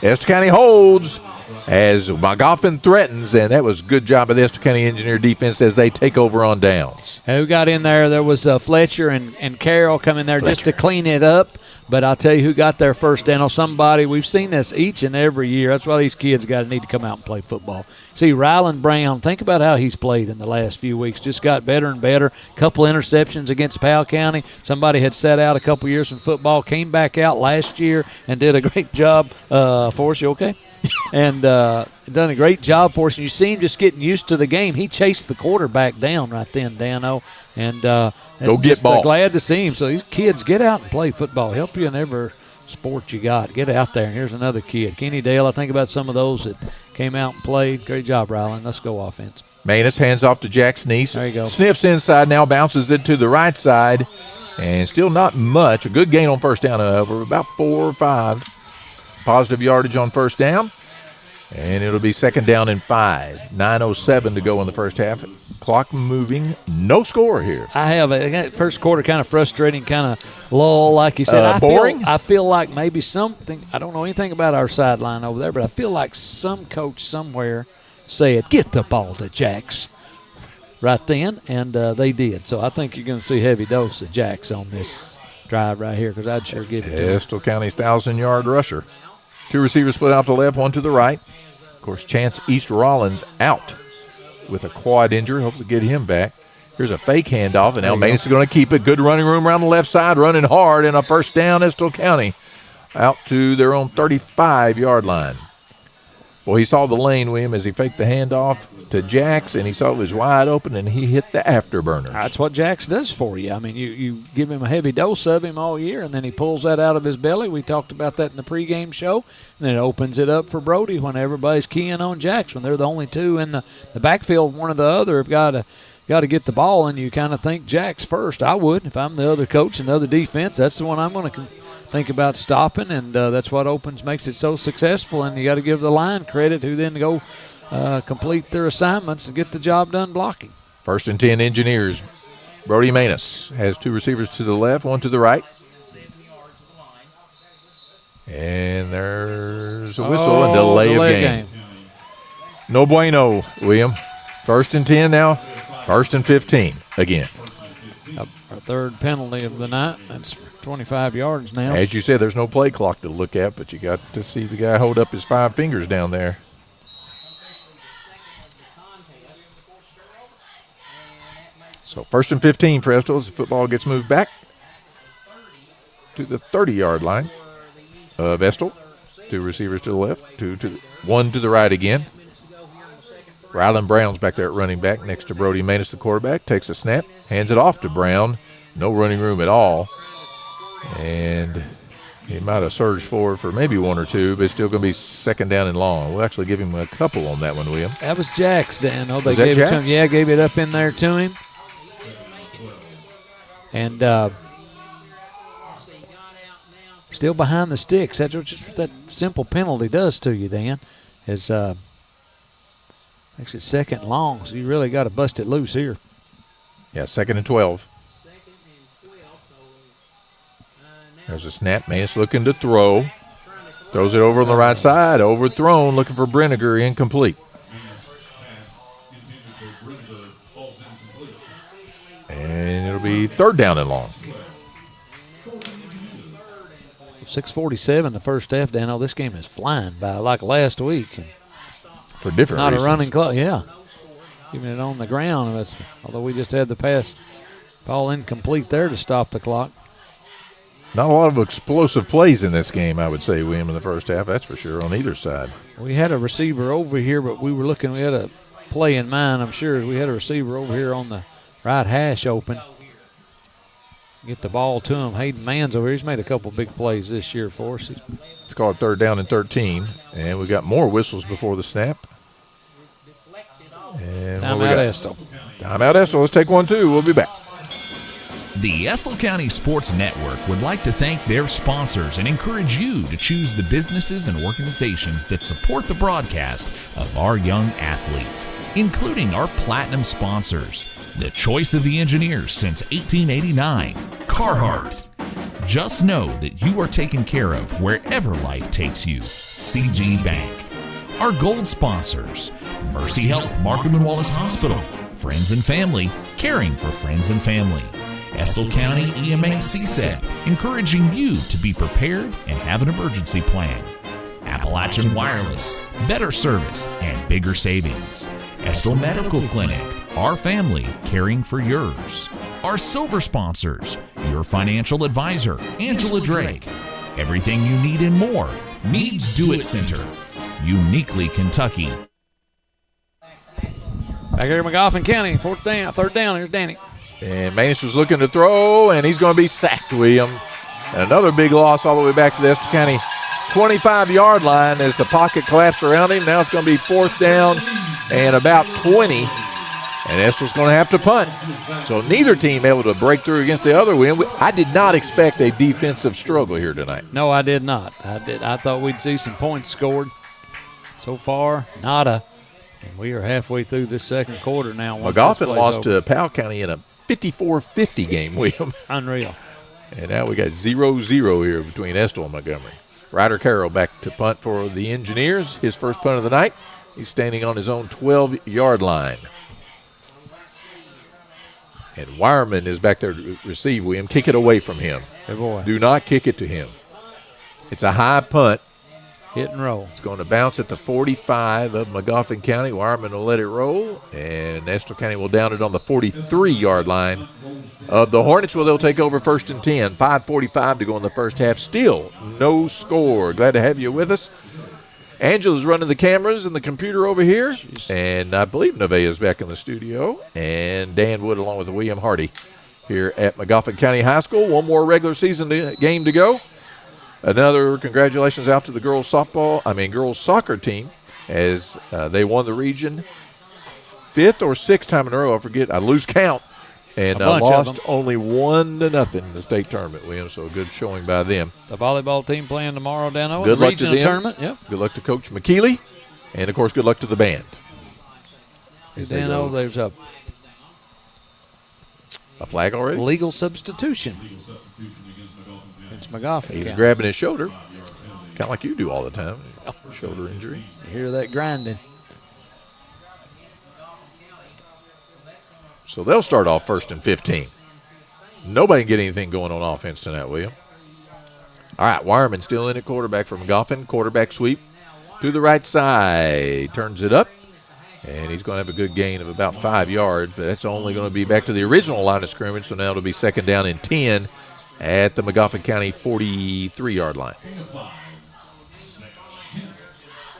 Estill County holds as Magoffin threatens, and that was a good job of the Estill County Engineer defense as they take over on downs. Who got in there? There was Fletcher and Carroll come in there just to clean it up. But I'll tell you who got there first down. Somebody, we've seen this each and every year. That's why these kids need to come out and play football. See, Ryland Brown, think about how he's played in the last few weeks. Just got better and better. Couple interceptions against Powell County. Somebody had sat out a couple years in football, came back out last year and did a great job for us. You okay? And done a great job for us. And you see him just getting used to the game. He chased the quarterback down right then, Dano. And go get ball. Glad to see him. So these kids, get out and play football. Help you in every sport you got. Get out there. And here's another kid. Kenny Dale, I think about some of those that came out and played. Great job, Ryland. Let's go offense. Manus hands off to Jack Sneese. There you go. Sniffs inside now, bounces it to the right side. And still not much. A good gain on first down, however, about 4 or 5. Positive yardage on first down. And it'll be 2nd down and 5. 9:07 to go in the first half. Clock moving. No score here. I have a first quarter kind of frustrating, kind of lull, like you said. Boring? I feel like maybe something, I don't know anything about our sideline over there, but I feel like some coach somewhere said, get the ball to Jacks right then, and they did. So I think you're going to see a heavy dose of Jacks on this drive right here, because I'd sure give it to him. Estill County's 1,000-yard rusher. 2 receivers split out to the left, 1 to the right. Of course, Chance East Rollins out with a quad injury. Hopefully get him back. Here's a fake handoff, and now Manus is going to keep it. Good running room around the left side, running hard, and a first down, Estill County out to their own 35-yard line. Well, he saw the lane, William, as he faked the handoff to Jax, and he saw it was wide open, and he hit the afterburners. That's what Jax does for you. I mean, you give him a heavy dose of him all year, and then he pulls that out of his belly. We talked about that in the pregame show. And then it opens it up for Brody when everybody's keying on Jax, when they're the only 2 in the backfield. One or the other have got to get the ball, and you kind of think Jax first. I would. If I'm the other coach and the other defense, that's the one I'm going to think about stopping, and that's what makes it so successful. And you got to give the line credit, who then go complete their assignments and get the job done blocking. 1st and 10 Engineers. Brody Manus has 2 receivers to the left, 1 to the right. And there's a whistle and delay of game. No bueno, William. 1st and 10 now. 1st and 15 again. Our 3rd penalty of the night. That's 25 yards now. As you said, there's no play clock to look at, but you got to see the guy hold up his 5 fingers down there. So 1st and 15 for Estill as the football gets moved back to the 30-yard line of Estill. 2 receivers to the left, one to the right again. Rylan Brown's back there at running back next to Brody Manus, the quarterback. Takes a snap, hands it off to Brown. No running room at all. And he might have surged forward for maybe 1 or 2, but it's still going to be second down and long. We'll actually give him a couple on that one, William. That was Jack's, Dan. Oh, they Was that gave it to Jack's? him. Yeah, gave it up in there to him. And still behind the sticks. That's what that simple penalty does to you, Dan, is makes it second and long, so you really got to bust it loose here. Yeah, 2nd and 12. There's a snap. Manus looking to throw. Throws it over on the right side. Overthrown, looking for Brinegar. Incomplete. And it'll be 3rd down and long. 6:47 the first half, Dan. Oh, this game is flying by like last week. For different Not reasons. a running clock, yeah. Keeping it on the ground. Although we just had the pass ball incomplete there to stop the clock. Not a lot of explosive plays in this game, I would say, William, in the first half. That's for sure on either side. We had a receiver over here, but we had a play in mind, I'm sure. We had a receiver over here on the right hash open. Get the ball to him. Hayden Mann's over here. He's made a couple big plays this year for us. It's called 3rd down and 13. And we got more whistles before the snap. And Timeout Estill. Timeout Estill. Let's take one, too. We'll be back. The Estill County Sports Network would like to thank their sponsors and encourage you to choose the businesses and organizations that support the broadcast of our young athletes, including our platinum sponsors, the choice of the engineers since 1889, Carhartt. Just know that you are taken care of wherever life takes you, CG Bank. Our gold sponsors, Mercy Health, Markham and Wallace Hospital, Friends and Family, caring for friends and family. Estill County EMA CSEP, encouraging you to be prepared and have an emergency plan. Appalachian Wireless, better service and bigger savings. Estill Medical Clinic, our family caring for yours. Our silver sponsors, your financial advisor, Angela Drake. Everything you need and more, Needs Do It Center. Uniquely Kentucky. Back here in McGoffin County, 3rd down. Here's Danny. And Manus was looking to throw, and he's going to be sacked, William. And another big loss all the way back to the Estill County 25-yard line as the pocket collapsed around him. Now it's going to be 4th down and about 20. And Estill's going to have to punt. So neither team able to break through against the other. I did not expect a defensive struggle here tonight. No, I did not. I thought we'd see some points scored. So far, nada. And we are halfway through this second quarter now. McGoffin lost to Powell County in a 54-50 game, William. Unreal. And now we got 0-0 here between Estill and Montgomery. Ryder Carroll back to punt for the Engineers. His first punt of the night. He's standing on his own 12-yard line. And Wireman is back there to receive, William. Kick it away from him. Good boy. Do not kick it to him. It's a high punt. Hit and roll. It's going to bounce at the 45 of McGoffin County. Wireman will let it roll, and Estill County will down it on the 43-yard line of the Hornets. Well, they'll take over 1st and 10. 5:45 to go in the first half. Still no score. Glad to have you with us. Angela's running the cameras and the computer over here, and I believe Nevaeh's back in the studio, and Dan Wood along with William Hardy here at McGoffin County High School. One more regular season game to go. Another congratulations out to the girls soccer team as they won the region 5th or 6th time in a row. I forget. I lose count. And lost only 1-0 in the state tournament, William. So a good showing by them. The volleyball team playing tomorrow down over Good the luck to regional them. tournament. Yep. Good luck to Coach McKeely. And, of course, good luck to the band. Dan, there's a flag already? Legal substitution. It's McGoffin. He's grabbing his shoulder, kind of like you do all the time. Shoulder injury. You hear that grinding. So they'll start off 1st and 15. Nobody can get anything going on offense tonight, William. All right, Wireman still in at quarterback for McGoffin. Quarterback sweep to the right side. Turns it up, and he's going to have a good gain of about 5 yards, but that's only going to be back to the original line of scrimmage, so now it'll be 2nd down and 10 at the McGoffin County 43-yard line.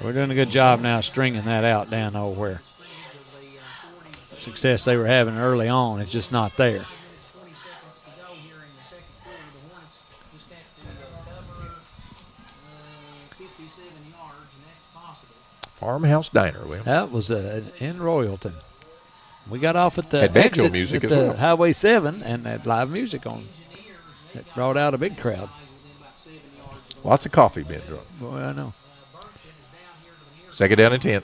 We're doing a good job now stringing that out down nowhere. Success they were having early on, it's just not there. Farmhouse Diner, Will. That was in Royalton. We got off at the Had banjo exit music at as the well. Highway 7 and had live music on. It brought out a big crowd. Lots of coffee being drunk. Boy, I know. Second down and 10.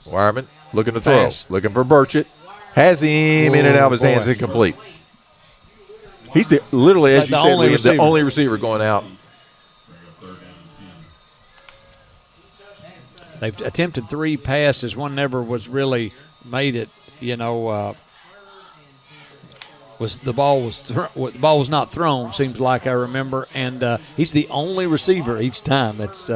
Wireman looking to throw. Pass. Looking for Burchett. Has him in and out of his boy. hands, incomplete. He's literally, as Like you the said, only William, the receiver. only receiver going out. They've attempted 3 passes. One never was really made it. The ball was not thrown. Seems like I remember, and he's the only receiver each time that's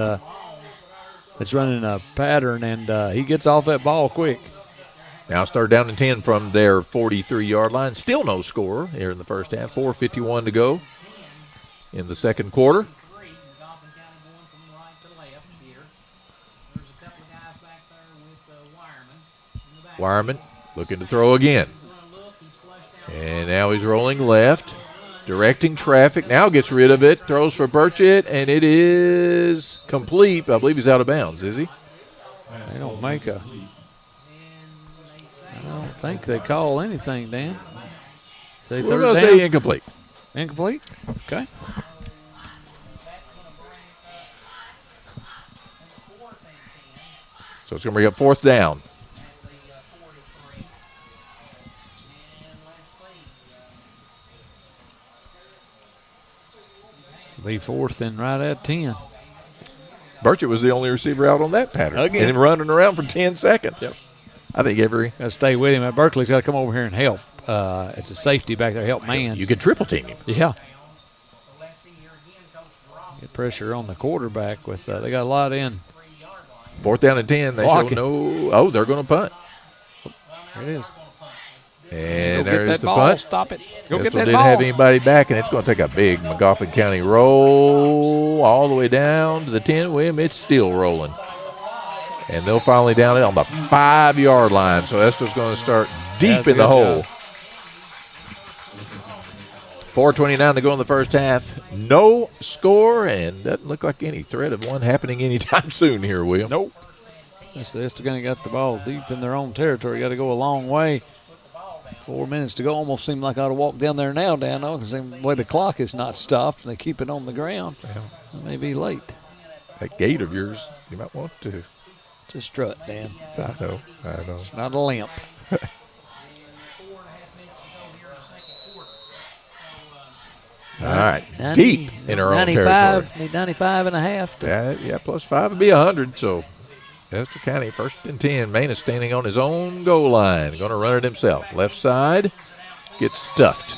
running a pattern, and he gets off that ball quick. Now it's third down and 10 from their 43-yard line. Still no score here in the first half. 4:51 to go in the second quarter. Wireman looking to throw again. And now he's rolling left, directing traffic. Now gets rid of it, throws for Burchett, and it is complete. I believe he's out of bounds, is he? They don't make a. I don't think they call anything, Dan. Say We're third going to down. say incomplete. Incomplete? Okay. So it's going to bring up fourth down. Be fourth and right at 10. Burchett was the only receiver out on that pattern. Again. And him running around for 10 seconds. Yep. I think every. Got to stay with him. Berkeley's got to come over here and help. It's a safety back there, help man. You could triple team him. Yeah. Get pressure on the quarterback with they got a lot in. Fourth down and 10. They Block show it. no. Oh, they're going to punt. There it is. And Go there's get that the ball. punt. Stop it. Go This get one that didn't ball. have anybody back, and it's going to take a big McGoffin County roll all the way down to the 10. William, it's still rolling. And they'll finally down it on the 5-yard line. So Esther's going to start deep That's a in the good hole. job. 4:29 to go in the first half. No score, and doesn't look like any threat of one happening anytime soon here, William. Nope. They're still going to got the ball deep in their own territory. Got to go a long way. 4 minutes to go. Almost seemed like I ought to walk down there now, Dan, because the way the clock is not stopped and they keep it on the ground. It may be late. That gait of yours, you might want to. It's a strut, Dan. I know. It's not a limp. All right. Deep in our own territory. Need 95 and a half. Yeah, plus 5 would be 100. So Esther County, first and 10. Main is standing on his own goal line. Going to run it himself. Left side gets stuffed.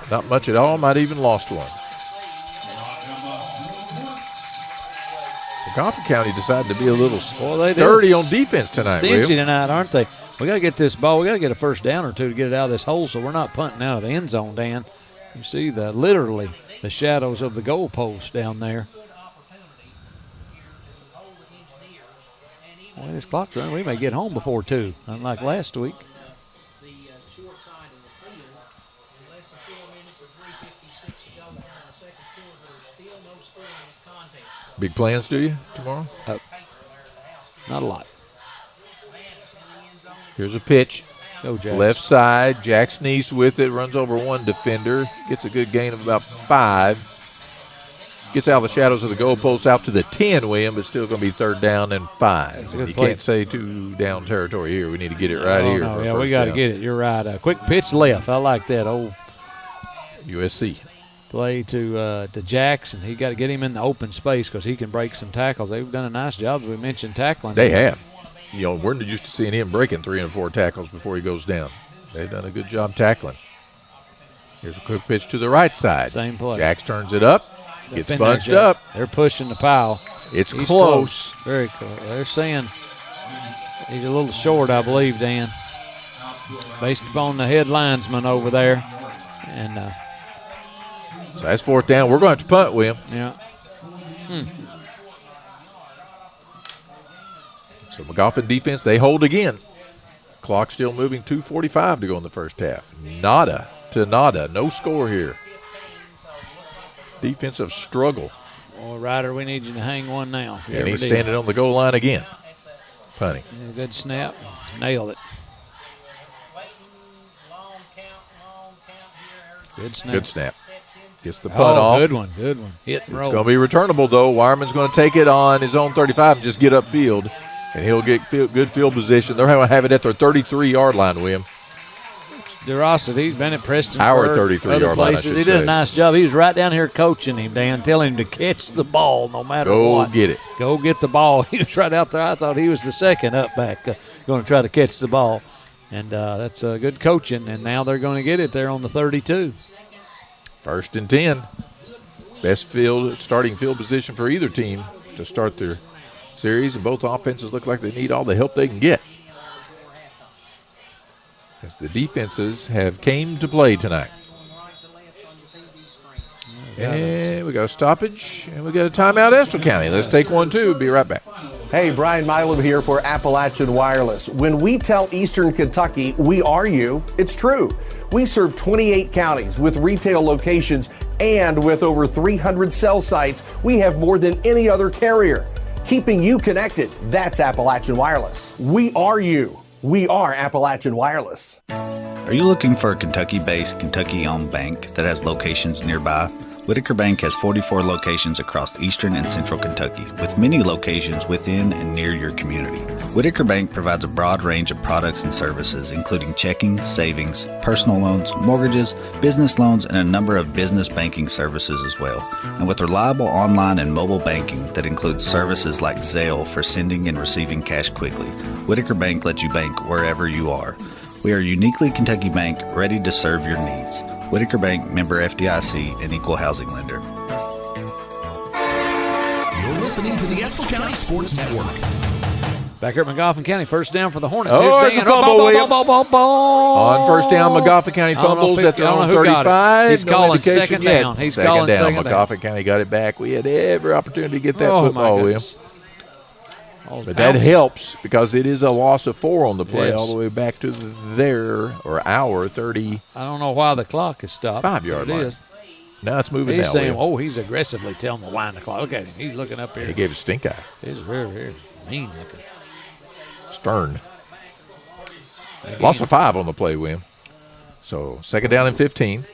Not much at all. Might even lost one. Goffin County decided to be a little dirty on defense tonight, Stingy Will. tonight, aren't they? We got to get this ball. We got to get a first down or two to get it out of this hole so we're not punting out of the end zone, Dan. You see literally the shadows of the goalpost down there. Well, this clock's running. We may get home before 2, unlike last week. Big plans, do you, tomorrow? Not a lot. Here's a pitch. Go, Jax. Left side. Jack Sneese with it. Runs over one defender. Gets a good gain of about 5. Gets out of the shadows of the goalposts out to the 10, William, but still going to be third down and 5. You play. can't say 2 down territory here. We need to get it right here. No, for yeah, first we got to down. get it. You're right. A quick pitch left. I like that old USC. play to Jackson. He got to get him in the open space because he can break some tackles. They've done a nice job, as we mentioned, tackling. They have. You know, we're used to seeing him breaking 3 and 4 tackles before he goes down. They've done a good job tackling. Here's a quick pitch to the right side. Same play. Jax turns it up. Gets Been there, bunched Jack. up. They're pushing the pile. It's He's close. Very close. They're saying he's a little short, I believe, Dan, based upon the head linesman over there. And So that's fourth down. We're going to have to punt, William. yeah. So McGoffin defense, they hold again. Clock still moving, 2:45 to go in the first half. Nada to nada. No score here. Defensive struggle. Well, Ryder, we need you to hang one now. And he's standing on the goal line again. Punting. Yeah, good snap. Nailed it. Good snap. Good snap. Gets the punt off. Good one. Good one. Hit and roll. It's going to be returnable, though. Wireman's going to take it on his own 35 and just get upfield. And he'll get good field position. They're going to have it at their 33-yard line, William. DeRossa, he's been at Preston. Our 33-yard line, I should He say. did a nice job. He was right down here coaching him, Dan, telling him to catch the ball no matter what. Go get it. Go get the ball. He was right out there. I thought he was the second up back going to try to catch the ball. And that's good coaching. And now they're going to get it there on the 32. 1st and 10. Best starting field position for either team to start their series. And both offenses look like they need all the help they can get, as the defenses have came to play tonight. And we got a stoppage, and we got a timeout, Estill County. Let's take one, too. Be right back. Hey, Brian Milam here for Appalachian Wireless. When we tell Eastern Kentucky we are you, it's true. We serve 28 counties with retail locations, and with over 300 cell sites, we have more than any other carrier. Keeping you connected, that's Appalachian Wireless. We are you. We are Appalachian Wireless. Are you looking for a Kentucky-based, Kentucky-owned bank that has locations nearby? Whitaker Bank has 44 locations across eastern and central Kentucky, with many locations within and near your community. Whitaker Bank provides a broad range of products and services, including checking, savings, personal loans, mortgages, business loans, and a number of business banking services as well. And with reliable online and mobile banking that includes services like Zelle for sending and receiving cash quickly, Whitaker Bank lets you bank wherever you are. We are a uniquely Kentucky bank ready to serve your needs. Whitaker Bank, member FDIC, and equal housing lender. You're listening to the Estill County Sports Network. Back here at McGoffin County, first down for the Hornets. Oh, Here's it's a Dan. fumble, William. On On first down, McGoffin County fumbles at their own 35. He's No calling indication second yet. down. He's second calling down. second down. McGoffin County got it back. We had every opportunity to get that Oh, football, my William. goodness. But that helps because it is a loss of 4 on the play, Yes. all the way back to our 30. I don't know why the clock is stopped. 5-yard It line. is. Now it's moving He's now, saying, William. he's aggressively telling the wind the clock. Look at him. He's looking up here. He gave a stink eye. He's very mean looking. Stern. Loss of 5 on the play, William. So second down and 15.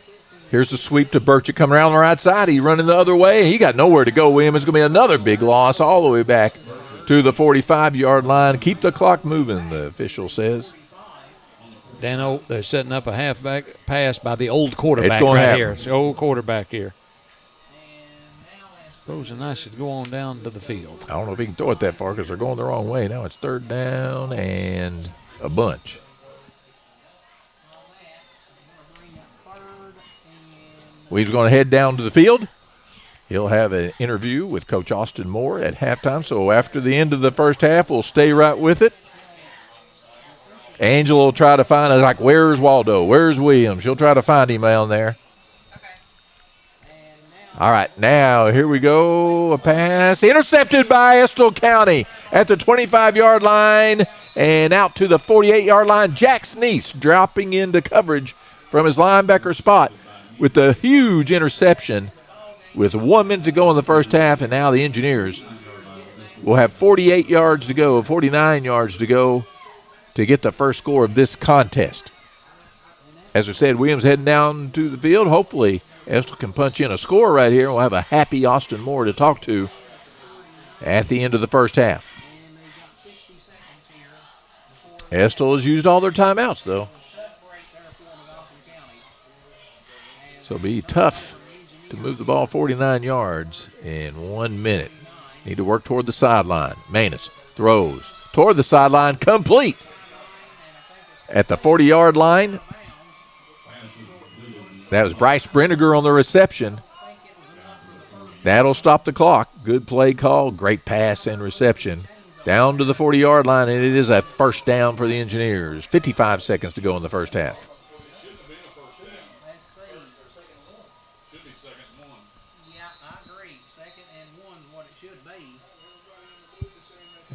Here's the sweep to Burchett coming around the right side. He's running the other way. He got nowhere to go, William. It's going to be another big loss all the way back to the 45-yard line. Keep the clock moving, the official says. Dano, they're setting up a halfback pass by the old quarterback It's gonna right happen. here. It's the old quarterback here. Rose and I should go on down to the field. I don't know if he can throw it that far because they're going the wrong way. Now it's third down and a bunch. Weave's going to head down to the field. He'll have an interview with Coach Austin Moore at halftime. So after the end of the first half, we'll stay right with it. Angela will try to find us, where's Waldo? Where's Williams? She'll try to find him down there. All right, now here we go. A pass intercepted by Estill County at the 25-yard line and out to the 48-yard line. Jack Sneese dropping into coverage from his linebacker spot with the huge interception with 1 minute to go in the first half, and now the Engineers will have 48 yards to go, 49 yards to go to get the first score of this contest. As we said, Williams heading down to the field. Hopefully, Estill can punch in a score right here. We'll have a happy Austin Moore to talk to at the end of the first half. Estill has used all their timeouts, though. So it'll be tough to move the ball 49 yards in 1 minute. Need to work toward the sideline. Manus throws toward the sideline, complete. At the 40-yard line, that was Bryce Brenniger on the reception. That'll stop the clock. Good play call, great pass and reception. Down to the 40-yard line, and it is a first down for the Engineers. 55 seconds to go in the first half.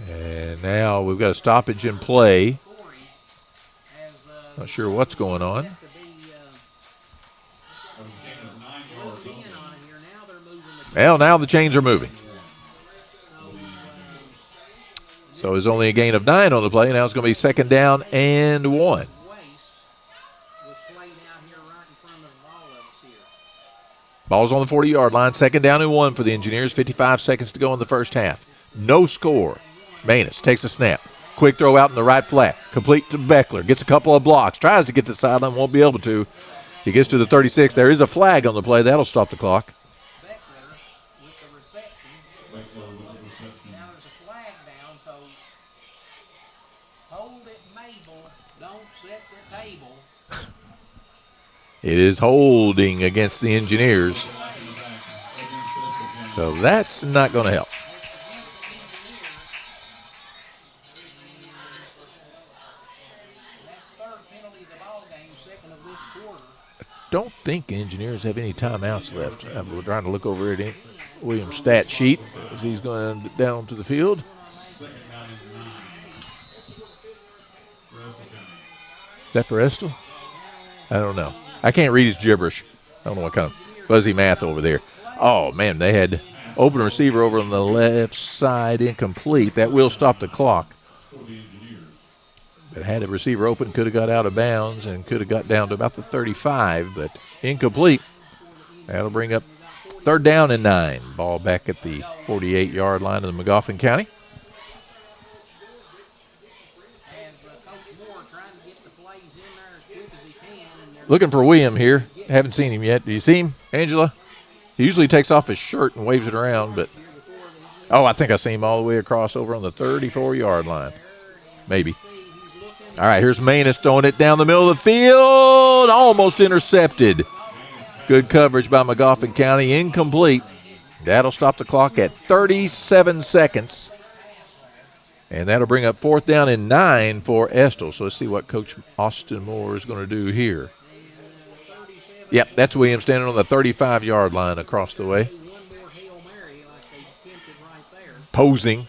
And now we've got a stoppage in play. Not sure what's going on. Well, now the chains are moving. So it's only a gain of 9 on the play. Now it's going to be 2nd down and 1. Ball's on the 40-yard line. 2nd down and 1 for the Engineers. 55 seconds to go in the first half. No score. Manus takes a snap. Quick throw out in the right flat. Complete to Beckler. Gets a couple of blocks. Tries to get to the sideline. Won't be able to. He gets to the 36. There is a flag on the play. That'll stop the clock. It is holding against the Engineers. So that's not going to help. I don't think Engineers have any timeouts left. I'm trying to look over at Williams' stat sheet as he's going down to the field. Is that for Estill? I don't know. I can't read his gibberish. I don't know what kind of fuzzy math over there. Oh, man, they had open receiver over on the left side, incomplete. That will stop the clock. But had a receiver open, could have got out of bounds and could have got down to about the 35, but incomplete. That'll bring up 3rd down and 9. Ball back at the 48-yard line of the Magoffin County. Looking for William here. Haven't seen him yet. Do you see him, Angela? He usually takes off his shirt and waves it around, but I think I see him all the way across over on the 34-yard line. Maybe. All right, here's Manus throwing it down the middle of the field. Almost intercepted. Good coverage by Magoffin County. Incomplete. That'll stop the clock at 37 seconds. And that'll bring up 4th down and 9 for Estill. So let's see what Coach Austin Moore is going to do here. Yep, that's Williams standing on the 35-yard line across the way. Posing.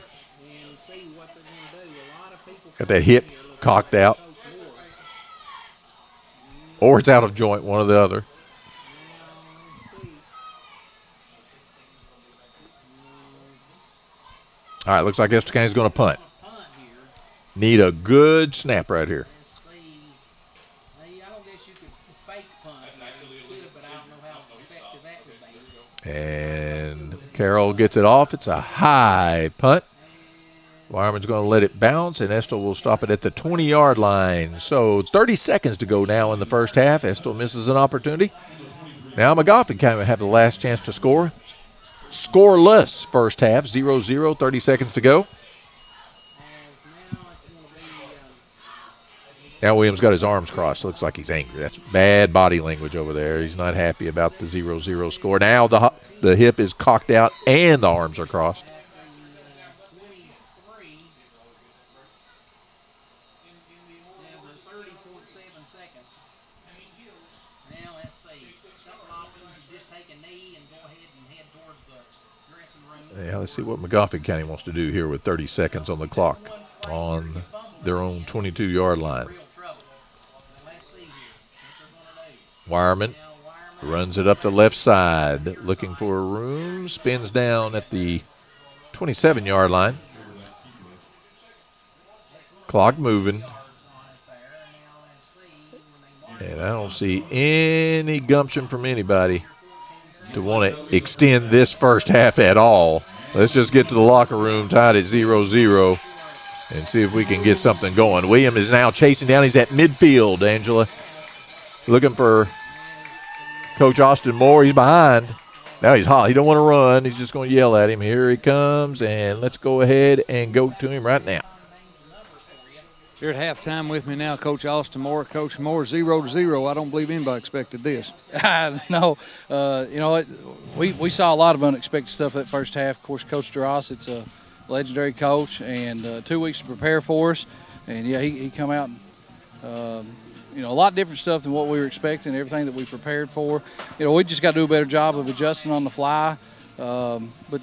Got that hip cocked out. Or it's out of joint, one or the other. All right, looks like Estill County's going to punt. Need a good snap right here. And Carroll gets it off. It's a high punt. Wireman's going to let it bounce, and Estill will stop it at the 20-yard line. So 30 seconds to go now in the first half. Estill misses an opportunity. Now Magoffin County will have the last chance to score. Scoreless first half, 0-0, 30 seconds to go. Now Williams got his arms crossed. Looks like he's angry. That's bad body language over there. He's not happy about the 0-0 score. Now the hip is cocked out and the arms are crossed. Yeah, let's see what Magoffin County wants to do here with 30 seconds on the clock on their own 22-yard line. Wireman runs it up the left side, looking for room, spins down at the 27-yard line. Clock moving. And I don't see any gumption from anybody to want to extend this first half at all. Let's just get to the locker room tied at 0-0 and see if we can get something going. William is now chasing down. He's at midfield, Angela. Looking for Coach Austin Moore. He's behind. Now he's hot. He don't want to run. He's just going to yell at him. Here he comes, and let's go ahead and go to him right now. Here at halftime with me now, Coach Austin Moore. Coach Moore, 0-0. I don't believe anybody expected this. No, we saw a lot of unexpected stuff that first half. Of course, Coach Duras, it's a legendary coach, and 2 weeks to prepare for us. And, yeah, he come out and, a lot different stuff than what we were expecting, everything that we prepared for. We just got to do a better job of adjusting on the fly. But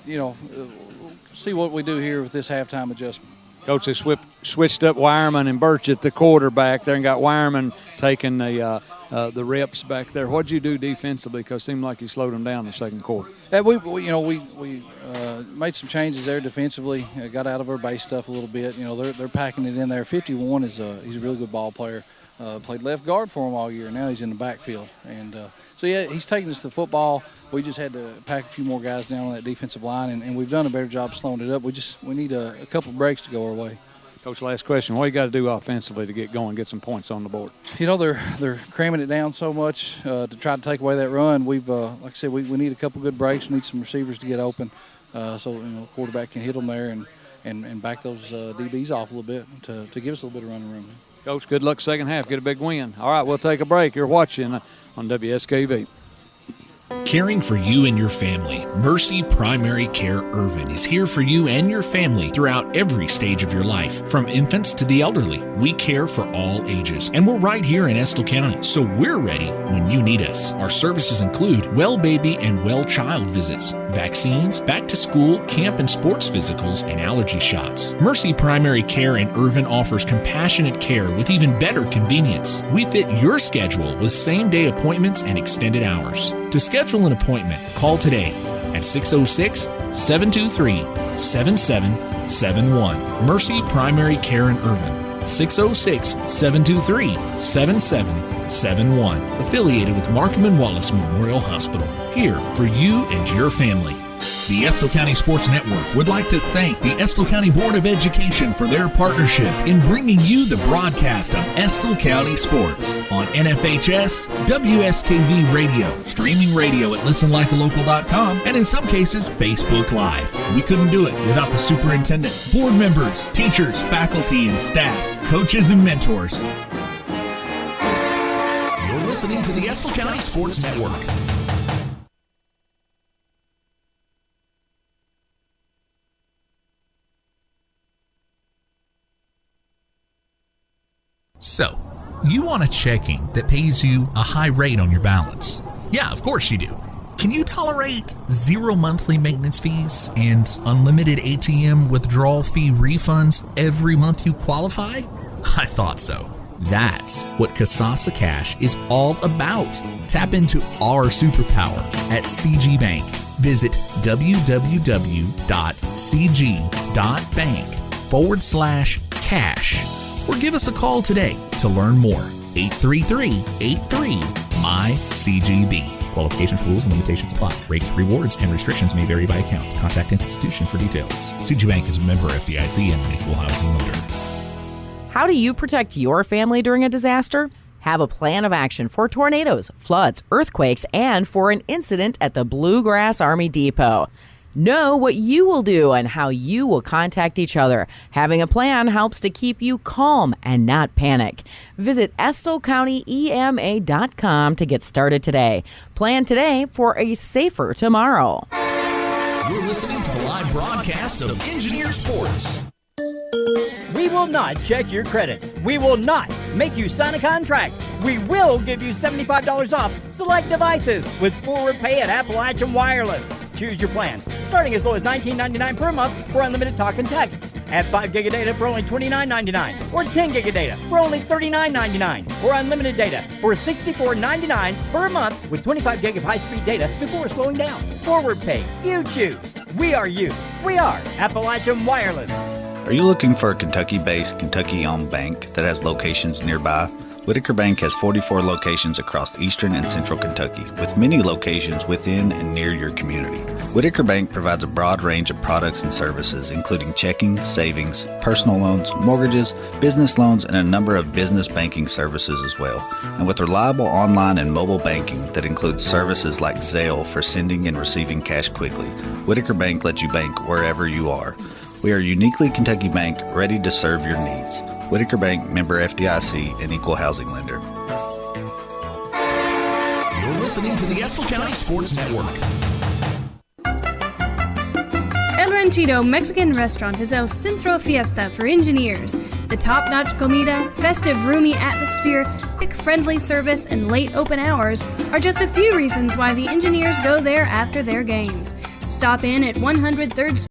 see what we do here with this halftime adjustment. Coach, they switched up Wireman and Birch at the quarterback there and got Wireman taking the reps back there. What did you do defensively? Because it seemed like you slowed them down in the second quarter. Yeah, we made some changes there defensively. Got out of our base stuff a little bit. They're packing it in there. 51 he's a really good ball player. Played left guard for him all year. Now he's in the backfield, and he's taking us to the football. We just had to pack a few more guys down on that defensive line, and we've done a better job slowing it up. We need a couple of breaks to go our way. Coach, last question. What do you got to do offensively to get going, get some points on the board? They're cramming it down so much to try to take away that run. We've, like I said, we need a couple good breaks. We need some receivers to get open so the quarterback can hit them there and back those DBs off a little bit to give us a little bit of running room. Coach, good luck second half. Get a big win. All right, we'll take a break. You're watching on WSKV. Caring for you and your family. Mercy Primary Care Irvin is here for you and your family throughout every stage of your life. From infants to the elderly, we care for all ages. And we're right here in Estill County, so we're ready when you need us. Our services include well baby and well child visits, vaccines, back to school, camp and sports physicals, and allergy shots. Mercy Primary Care in Irvin offers compassionate care with even better convenience. We fit your schedule with same-day appointments and extended hours. To schedule an appointment, call today at 606-723-7771. Mercy Primary Care in Irvin, 606-723-7771. Affiliated with Markham & Wallace Memorial Hospital. Here for you and your family. The Estill County Sports Network would like to thank the Estill County Board of Education for their partnership in bringing you the broadcast of Estill County Sports on NFHS, WSKV Radio, streaming radio at listenlikealocal.com, and in some cases, Facebook Live. We couldn't do it without the superintendent, board members, teachers, faculty, and staff, coaches, and mentors. You're listening to the Estill County Sports Network. So, you want a checking that pays you a high rate on your balance? Yeah, of course you do. Can you tolerate 0 monthly maintenance fees and unlimited ATM withdrawal fee refunds every month you qualify? I thought so. That's what Kasasa Cash is all about. Tap into our superpower at CG Bank. Visit www.cg.bank/cash. Or give us a call today to learn more. 833-83-MY-CGB. Qualifications, rules, and limitations apply. Rates, rewards, and restrictions may vary by account. Contact institution for details. CG Bank is a member FDIC and an equal housing lender. How do you protect your family during a disaster? Have a plan of action for tornadoes, floods, earthquakes, and for an incident at the Bluegrass Army Depot. Know what you will do and how you will contact each other. Having a plan helps to keep you calm and not panic. Visit EstillCountyEMA.com to get started today. Plan today for a safer tomorrow. You're listening to the live broadcast of Engineer Sports. We will not check your credit. We will not make you sign a contract. We will give you $75 off select devices with forward pay at Appalachian Wireless. Choose your plan, starting as low as $19.99 per month for unlimited talk and text. Add 5 gig of data for only $29.99, or 10 gig of data for only $39.99, or unlimited data for $64.99 per month with 25 gig of high-speed data before slowing down. Forward pay, you choose. We are you. We are Appalachian Wireless. Are you looking for a Kentucky-based, Kentucky-owned bank that has locations nearby? Whitaker Bank has 44 locations across eastern and central Kentucky, with many locations within and near your community. Whitaker Bank provides a broad range of products and services, including checking, savings, personal loans, mortgages, business loans, and a number of business banking services as well. And with reliable online and mobile banking that includes services like Zelle for sending and receiving cash quickly, Whitaker Bank lets you bank wherever you are. We are a uniquely Kentucky bank ready to serve your needs. Whitaker Bank, member FDIC, and equal housing lender. You're listening to the Estill County Sports Network. El Ranchito Mexican Restaurant is El Centro Fiesta for engineers. The top-notch comida, festive, roomy atmosphere, quick, friendly service, and late open hours are just a few reasons why the engineers go there after their games. Stop in at 103rd Street.